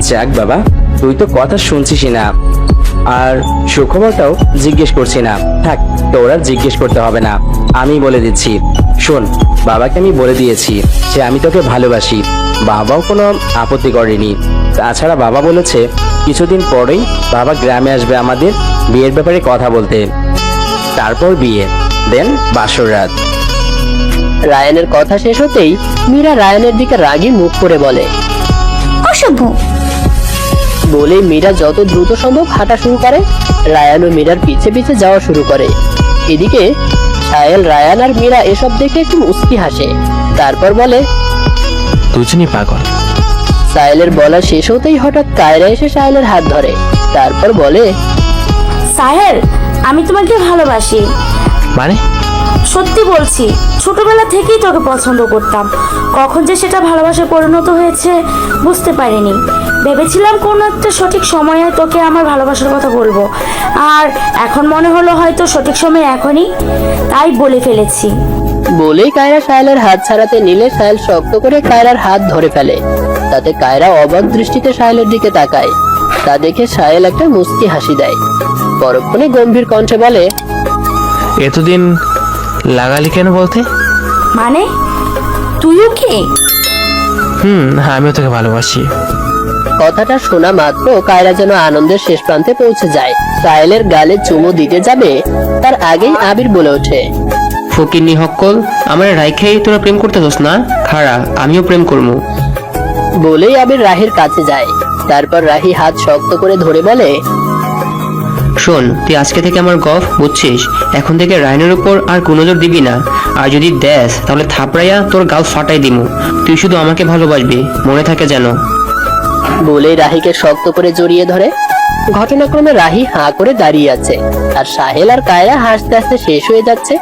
যাক বাবা, তুই তো কথা শুনছিসই না, আর সুখবরটাও জিজ্ঞেস করছি না। থাক, তোর আর জিজ্ঞেস করতে হবে না, আমি বলে দিচ্ছি। শোন, বাবাকে আমি বলে দিয়েছি যে আমি তোকে ভালোবাসি। বাবাও কোনো আপত্তি করেনি। তাছাড়া বাবা বলেছে কিছুদিন পরেই বাবা গ্রামে আসবে আমাদের বিয়ের ব্যাপারে কথা বলতে। তারপর বিয়ে, দেন বাসর রাত। রায়ানের কথা শেষ হতেই মীরা রায়ানের দিকে রাগী মুখ করে বলে, অসভ্য। বলে মীরা যত দ্রুত সম্ভব হাঁটা শুরু করে। রায়ান ও মীরার পিছে পিছে যাওয়া শুরু করে। এদিকে সাহেল, রায়ান আর মীরা এসব দেখে একটু মুচকি হাসে। তারপর বলে, দুজনই পাগল। সাহেলের বলা শেষ হতেই হঠাৎ কায়রা এসে সাহেলের হাত ধরে। তারপর বলে, সাহেল, আমি তোমাকে ভালোবাসি। মানে? সত্যি বলছি, ছোটবেলা থেকেই তোকে পছন্দ করতাম। কখন যে সেটা ভালোবাসায় পরিণত হয়েছে বুঝতে পারিনি। ভেবেছিলাম কোনো একটা সঠিক সময়ে তোকে আমার ভালোবাসার কথা বলবো, আর এখন মনে হলো হয়তো সঠিক সময় এখনই, তাই বলে ফেলেছি। বলেই কায়রা সাহেলের হাত ছাড়াতে নিলে সাহেল শক্ত করে কায়রার হাত ধরে ফেলে। তাতে কায়রা অবাক দৃষ্টিতে সাহেলের দিকে তাকায়। তা দেখে সাহেল একটা মুচকি হাসি দেয়। পরক্ষণে গম্ভীর কণ্ঠে বলে, এতদিন লাগালি কেন বলতে? মানে তুইও কি? আমিও তোকে ভালোবাসি। কথাটা শোনা মাত্র কায়রা যেন আনন্দের শেষ প্রান্তে পৌঁছে যায়। সাহেলের গালে চুমো দিতে যাবে তার আগেই আবির বলে ওঠে, ফকিন্নি হক্কল, আমার রাইখেই তোরা প্রেম করতেছস না? খাড়া, আমিও প্রেম করবো। বলেই আবির রাহির কাছে যায়। তারপর রাহি হাত শক্ত করে ধরে বলে, শোন, তুই আজকে থেকে আমার গফ, বুঝছিস? এখন থেকে রায়নের উপর আর কোনো নজর দিবি না, আর যদি দেস তাহলে থাপড়াইয়া তোর গাল ফাটাই দিমু। তুই শুধু আমাকে ভালোবাসবি, মনে থাকে যেন। বলেই রাহিকে শক্ত করে জড়িয়ে ধরে। ঘটনাক্রমে রাহি হাঁ করে দাঁড়িয়ে আছে, আর সাহেল আর কায়রা হাসতে হাসতে শেষ হয়ে যাচ্ছে।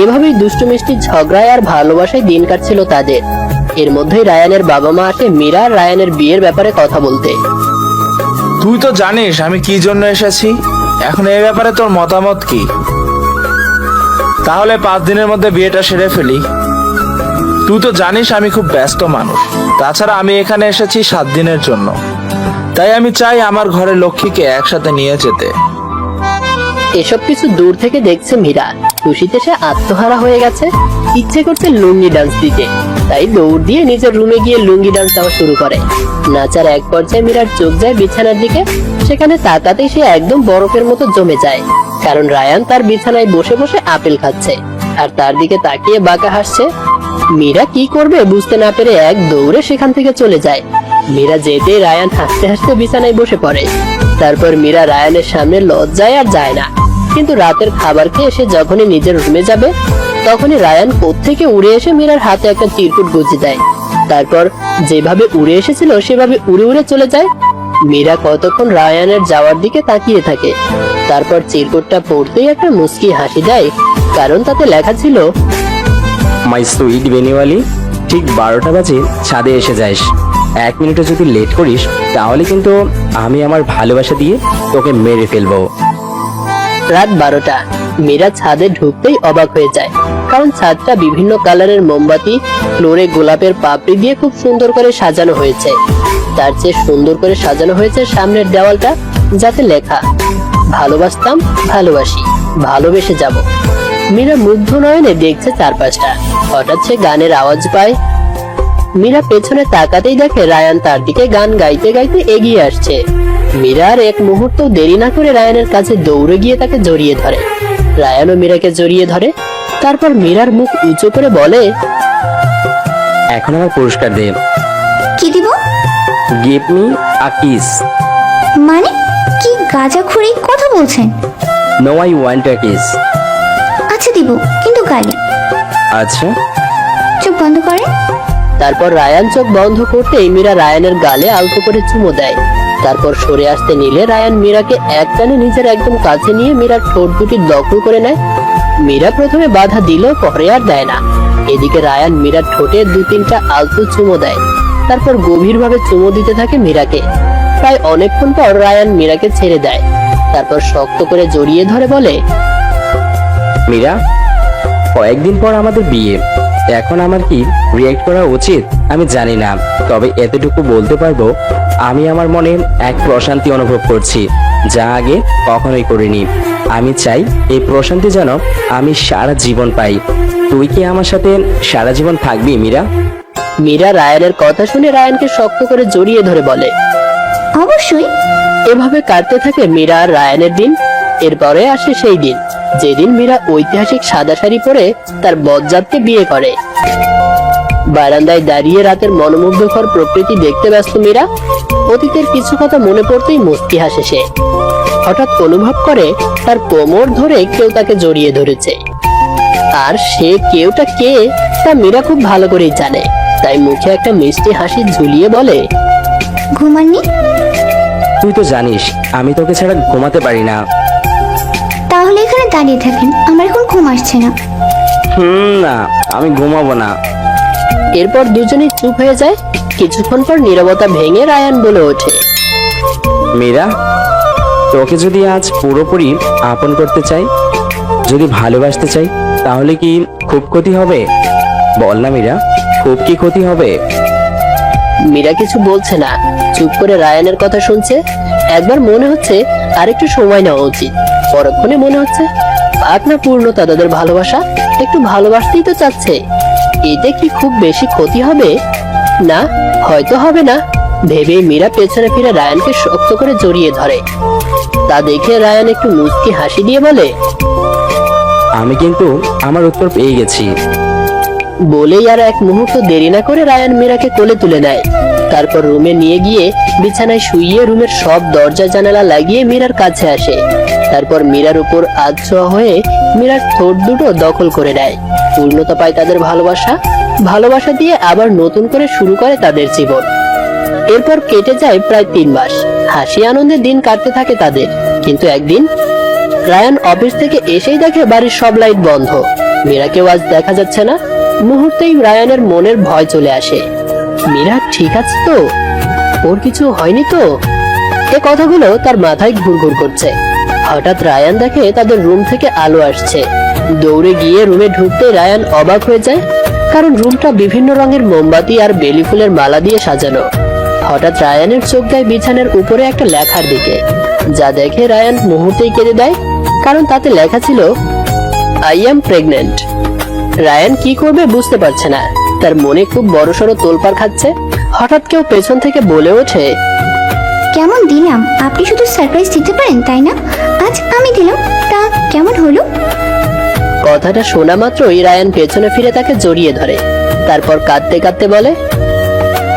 এভাবেই দুষ্টু মিষ্টি ঝগড়ায় আর ভালোবাসায় দিন কাটছিল তাদের। এর মধ্যেই রায়ানের বাবা মা আসে মীরা আর রায়ানের বিয়ের ব্যাপারে কথা বলতে। তুই তো জানিস আমি কি জন্য এসেছি। এখন এই ব্যাপারে তোর মতামত কি? তাহলে 5 দিনের মধ্যে বিয়েটা সেরে ফেলি। তুই তো জানিস আমি খুব ব্যস্ত মানুষ। তাছাড়া আমি এখানে এসেছি 7 দিনের জন্য, তাই আমি চাই আমার ঘরে লক্ষ্মীকে একসাথে নিয়ে যেতে। এসব কিছু দূর থেকে দেখছে মীরা। খুশিতে সে আত্মহারা হয়ে গেছে। ইচ্ছে করছে লুঙ্গি ডান্স দিতে, তাই দৌড় দিয়ে নিজের রুমে গিয়ে লুঙ্গি ডান্স দেওয়া শুরু করে। নাচার এক পর্যায়ে মীরার চোখ যায় বিছানার দিকে। সেখানে তাকাতেই সে একদম বরফের মতো জমে যায়, কারণ রায়ান তার বিছানায় বসে বসে আপেল খাচ্ছে আর তার দিকে তাকিয়ে বাঁকা হাসছে। মীরা কি করবে বুঝতে না পেরে এক দৌড়ে সেখান থেকে চলে যায়। মীরা যেতেই রায়ান হাসতে হাসতে বিছানায় বসে পড়ে। তারপর মীরা রায়ানের সামনে লজ্জায় আর যায় না, কিন্তু রাতের খাবার খেয়ে এসে যখনই নিজের রুমে যাবে তখনই রায়ান কোত্থেকে উড়ে এসে মীরার হাতে একটা চিরকুট গুঁজে দেয়। তারপর যেভাবে উড়ে এসেছিল সেভাবে উড়ে উড়ে চলে যায়। মীরা কতক্ষণ রায়ানের যাওয়ার দিকে তাকিয়ে থাকে। তারপর চিরকুটটা পড়তেই একটা মুচকি হাসি দেয়, কারণ তাতে লেখা ছিল, মাই সুইট বেনিওয়ালি, ঠিক 12টা বাজে ছাদে এসে যাস। 1 মিনিটও যদি লেট করিস তাহলে কিন্তু আমি আমার ভালোবাসা দিয়ে তোকে মেরে ফেলবো। রাত 12টা। মীরা ছাদে ঢুকতেই অবাক হয়ে যায়, কারণ ছাদটা বিভিন্ন কালারের মোমবাতি, ফ্লোরে গোলাপের পাপড়ি দিয়ে খুব সুন্দর করে সাজানো হয়েছে। তার চেয়ে সুন্দর করে সাজানো হয়েছে সামনের দেওয়ালটা, যাতে লেখা, ভালোবাসতাম, ভালোবাসি, ভালোবেসে যাব। মীরা মুগ্ধ নয়নে দেখছে চারপাশটা। হঠাৎ সে গানের আওয়াজ পায়। মীরা পেছনে তাকাতেই দেখে রায়ান তার দিকে গান গাইতে গাইতে এগিয়ে আসছে। মীরা আর এক মুহূর্ত দেরি না করে রায়ানের কাছে দৌড়ে গিয়ে তাকে জড়িয়ে ধরে। রায়ানও মীরাকে জড়িয়ে ধরে। তারপর মীরার মুখ উঁচু করে বলে, এখন আমার পুরস্কার দে। কি দিব? Give me a kiss. মানে কি গাঁজাখুরি কথা বলছেন? No, I want a kiss. আচ্ছা দিব, কিন্তু গালি। আচ্ছা, চোখ বন্ধ করে। তারপর রায়ান চোখ বন্ধ করতেই মীরা রায়ানের গালে আলতো করে চুমো দেয়। তারপর সরে আসতে নিলে রায়ান মীরাকে এক টানে নিজের একদম কাছে নিয়ে মীরার ঠোঁট দুটি দখল করে নেয়। মীরা প্রথমে বাধা দিল, পরে আর দেয় না। এদিকে রায়ান মীরার ঠোঁটে 2-3টা আলতো চুমো দেয়। তারপর গভীরভাবে চুমো দিতে থাকে মীরাকে। প্রায় অনেকক্ষণ পর রায়ান মীরাকে ছেড়ে দেয়। তারপর শক্ত করে জড়িয়ে ধরে বলে, মীরা, কয়েকদিন পর আমাদের বিয়ে। এখন আমার কি রিয়েক্ট করা উচিত আমি জানি না, তবে এতটুকু বলতে পারবো আমি আমার মনে এক প্রশান্তি অনুভব করছি, যা আগে কখনোই করিনি। আমি চাই এই প্রশান্তি যেন আমি সারা জীবন পাই। তুই কি আমার সাথে সারা জীবন থাকবি মীরা? মীরা রায়ানের কথা শুনে রায়ানকে শক্ত করে জড়িয়ে ধরে বলে। অবশ্যই। এভাবে কাটতে থাকে মীরা আর রায়ানের দিন। এরপরে আসে সেই দিন যেদিন মীরা ঐতিহাসিক সাদা শাড়ি পরে তার বজ্জাতকে বিয়ে করে। বারান্দায় দাঁড়িয়ে রাতের মনোমুগ্ধকর প্রকৃতি দেখতে ব্যস্ত মীরা অতীতের কিছু কথা মনে পড়তেই মুস্কি হাসে সে। হঠাৎ অনুভব করে তার কোমর ধরে কেউ তাকে জড়িয়ে ধরেছে, আর সে কেউটা কে তা মীরা খুব ভালো করেই জানে। তাই মুখে একটা মিষ্টি হাসি ঝুলিয়ে বলে, ঘুমাননি? তুই তো জানিস আমি তোকে ছাড়া ঘুমাতে পারি না। তাহলে এখানে দাঁড়িয়ে থাকেন, আমার এখন ঘুম আসছে না। না, আমি ঘুমাবো না। এরপর দুজনেই চুপ হয়ে যায়। কিছুক্ষণ পর নীরবতা ভেঙে রায়ান বলে ওঠে, মীরা, তোকে যদি আজ পুরোপুরি আপন করতে চাই, যদি ভালোবাসতে চাই, তাহলে কি খুব ক্ষতি হবে? বল না মীরা, খুব কি ক্ষতি হবে? মীরা কিছু বলছে না, চুপ করে রায়ানের কথা শুনছে। একবার মনে হচ্ছে আরেকটু সময় নেওয়া উচিত, পরক্ষণে মনে হচ্ছে আপনার পূর্ণতা তাদের ভালোবাসা, একটু ভালোবাসতেই তো চাচ্ছে। এতে কি খুব বেশি ক্ষতি হবে? না, হয়তো হবে না ভেবেই মীরা পেছনে ফিরে রায়ানকে শক্ত করে জড়িয়ে ধরে। তা দেখে রায়ান একটু মুচকি হাসি দিয়ে বলে, আমি কিন্তু আমার উত্তর পেয়ে গেছি। বলেই আর এক মুহূর্ত দেরি না করে রায়ান মীরাকে কোলে তুলে নেয়। তারপর রুমে নিয়ে গিয়ে বিছানায় শুইয়ে রুমের সব দরজা জানালা লাগিয়ে মীরার কাছে আসে। তারপর মীরার উপর আধছোঁয়া হয়ে মীরার ঠোঁট দুটো দখল করে নেয়। পূর্ণতা পায় তাদের ভালোবাসা দিয়ে আবার নতুন করে শুরু করে তাদের জীবন। এরপর কেটে যায় প্রায় 3 মাস। হাসি আনন্দে দিন কাটতে থাকে তাদের। কিন্তু একদিন রায়ান অফিস থেকে এসেই দেখে বাড়ির সব লাইট বন্ধ। মীরাকেও আজ দেখা যাচ্ছে না। মুহূর্তেই রায়ানের মনের ভয় চলে আসে। মীরা ঠিক আছে তো? ওর কিছু হয়নি তো? এ কথাগুলো তার মাথায় ঘুরঘুর করছে। হঠাৎ রায়ান দেখে তাদের রুম থেকে আলো আসছে। দৌড়ে গিয়ে রুমে ঢুকতে রায়ান অবাক হয়ে যায়, কারণ রুমটা বিভিন্ন রঙের মোমবাতি আর বেলি ফুলের মালা দিয়ে সাজানো। হঠাৎ রায়ানের চোখ যায় বিছানার উপরে একটা লেখার দিকে, যা দেখে রায়ান মুহূর্তেই কেঁদে দেয়, কারণ তাতে লেখা ছিল আই এম প্রেগনেন্ট। রায়ান কি করবে বুঝতে পারছে না, তার মনে খুব বড়সড় তোলপাড় খাচ্ছে। হঠাৎ কেউ পেছন থেকে বলে ওঠে, কেমন দিলাম? আপনি শুধু সারপ্রাইজ দিতে পারেন তাই না? আজ আমি দিলাম, তা কেমন হলো? কথাটা শোনা মাত্রই রায়ান পেছনে ফিরে তাকে জড়িয়ে ধরে। তারপর কাঁদতে কাঁদতে বলে,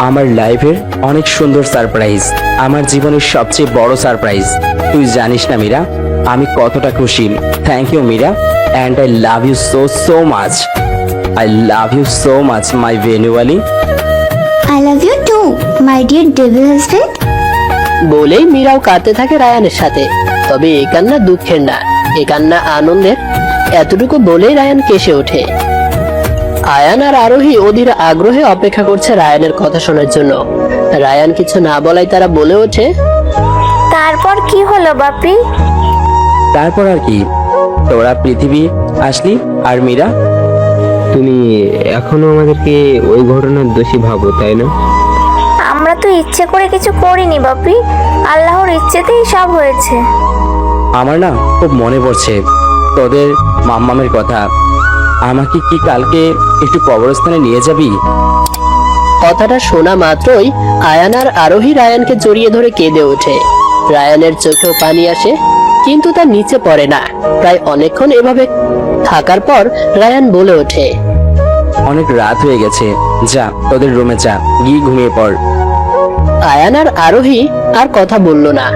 আমার লাইফের অনেক সুন্দর সারপ্রাইজ, আমার জীবনের সবচেয়ে বড় সারপ্রাইজ। তুই জানিস না মীরা, আমি কতটা খুশি। Thank you Mira, and I love you so so much. I love you so much my ভেনুয়ালি। I love you too my dear devil husband. বলেই মীরাও কাঁদতে থাকে রায়ানের সাথে। তবে এ কান্না দুঃখের না, এ কান্না আনন্দের। এতটুকু বলেই রায়ান কেসে ওঠে। আয়ান আর আরোহী অধীর আগ্রহে অপেক্ষা করছে রায়ানের কথা শোনার জন্য। রায়ান কিছু না বলাই তারা বলে ওঠে, তারপর কি হলো বাপি? তারপর আর কি, তোরা পৃথিবী আসলি। আর মীরা, তুমি এখনো আমাদেরকে ওই ঘটনার দোষী ভাবো, তাই না? আমরা তো ইচ্ছে করে কিছু করিনি বাপি, আল্লাহর ইচ্ছেতেই সব হয়েছে। আমার না খুব মনে পড়ছে তোদের মাম্মামের কথা। আমাকে কি কালকে একটু কবরস্থানে নিয়ে যাবি? কথাটা শোনা মাত্রই আয়ান আর আরোহী রায়ানকে জড়িয়ে ধরে কেঁদে ওঠে। রায়ানের চোখেও পানি আসে, কিন্তু তা নিচে পড়ে না। প্রায় অনেকক্ষণ এভাবে থাকার পর রায়ান বলে ওঠে, অনেক রাত হয়ে গেছে, যা তোদের রুমে যা, গিয়ে ঘুমিয়ে পড়। আয়ান আর আরোহী আর কথা বলল না,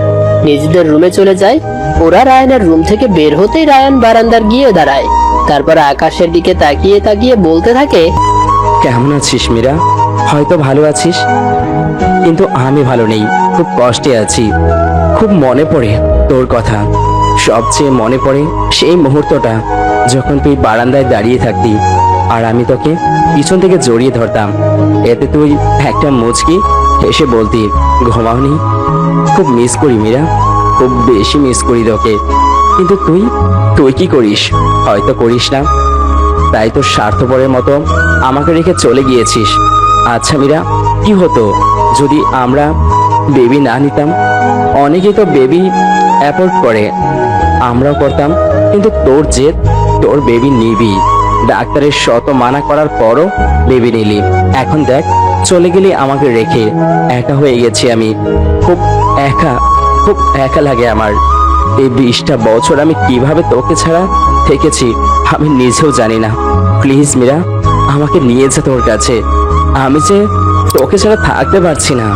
নিজেদের রুমে চলে যায়। ওরা রায়ানের রুম থেকে বের হতেই রায়ান বারান্দার গিয়ে দাঁড়ায়। তারপর আকাশের দিকে তাকিয়ে তাকিয়ে বলতে থাকে, কেমন আছিস মীরা? হয়তো ভালো আছিস, কিন্তু আমি ভালো নেই, খুব কষ্টে আছি। খুব মনে পড়ে তোর কথা। সবচেয়ে মনে পড়ে সেই মুহূর্তটা যখন তুই বারান্দায় দাঁড়িয়ে থাকতি আর আমি তোকে পিছন থেকে জড়িয়ে ধরতাম। এতে তুই একটা মুচকি হেসে বলতি, ঘুমাওনি? খুব মিস করি মীরা, খুব বেশি মিস করি তোকে। কিন্তু তুই তুই কি করিস? হয়তো করিস না, তাই তো স্বার্থপরের মতো আমাকে রেখে চলে গিয়েছিস। আচ্ছা মীরা, কি হতো যদি আমরা বেবি না নিতাম? অনেকেই তো বেবি অ্যাপোর্ট করে, আমরাও করতাম, কিন্তু তোর জেদ, তোর বেবি নিবি। ডাক্তারের শত মানা করার পরও বেবি নিলি। এখন দেখ, চলে গেলি আমাকে রেখে। একা হয়ে গেছি আমি, খুব একা লাগে আমার। এই 20টা বছর আমি কিভাবে তোকে ছাড়া থেকেছি আমি নিজেও জানি না। প্লিজ মীরা, আমাকে নিয়ে যা তোর কাছে। আমি যে তোকে ছাড়া থাকতে পারছি না।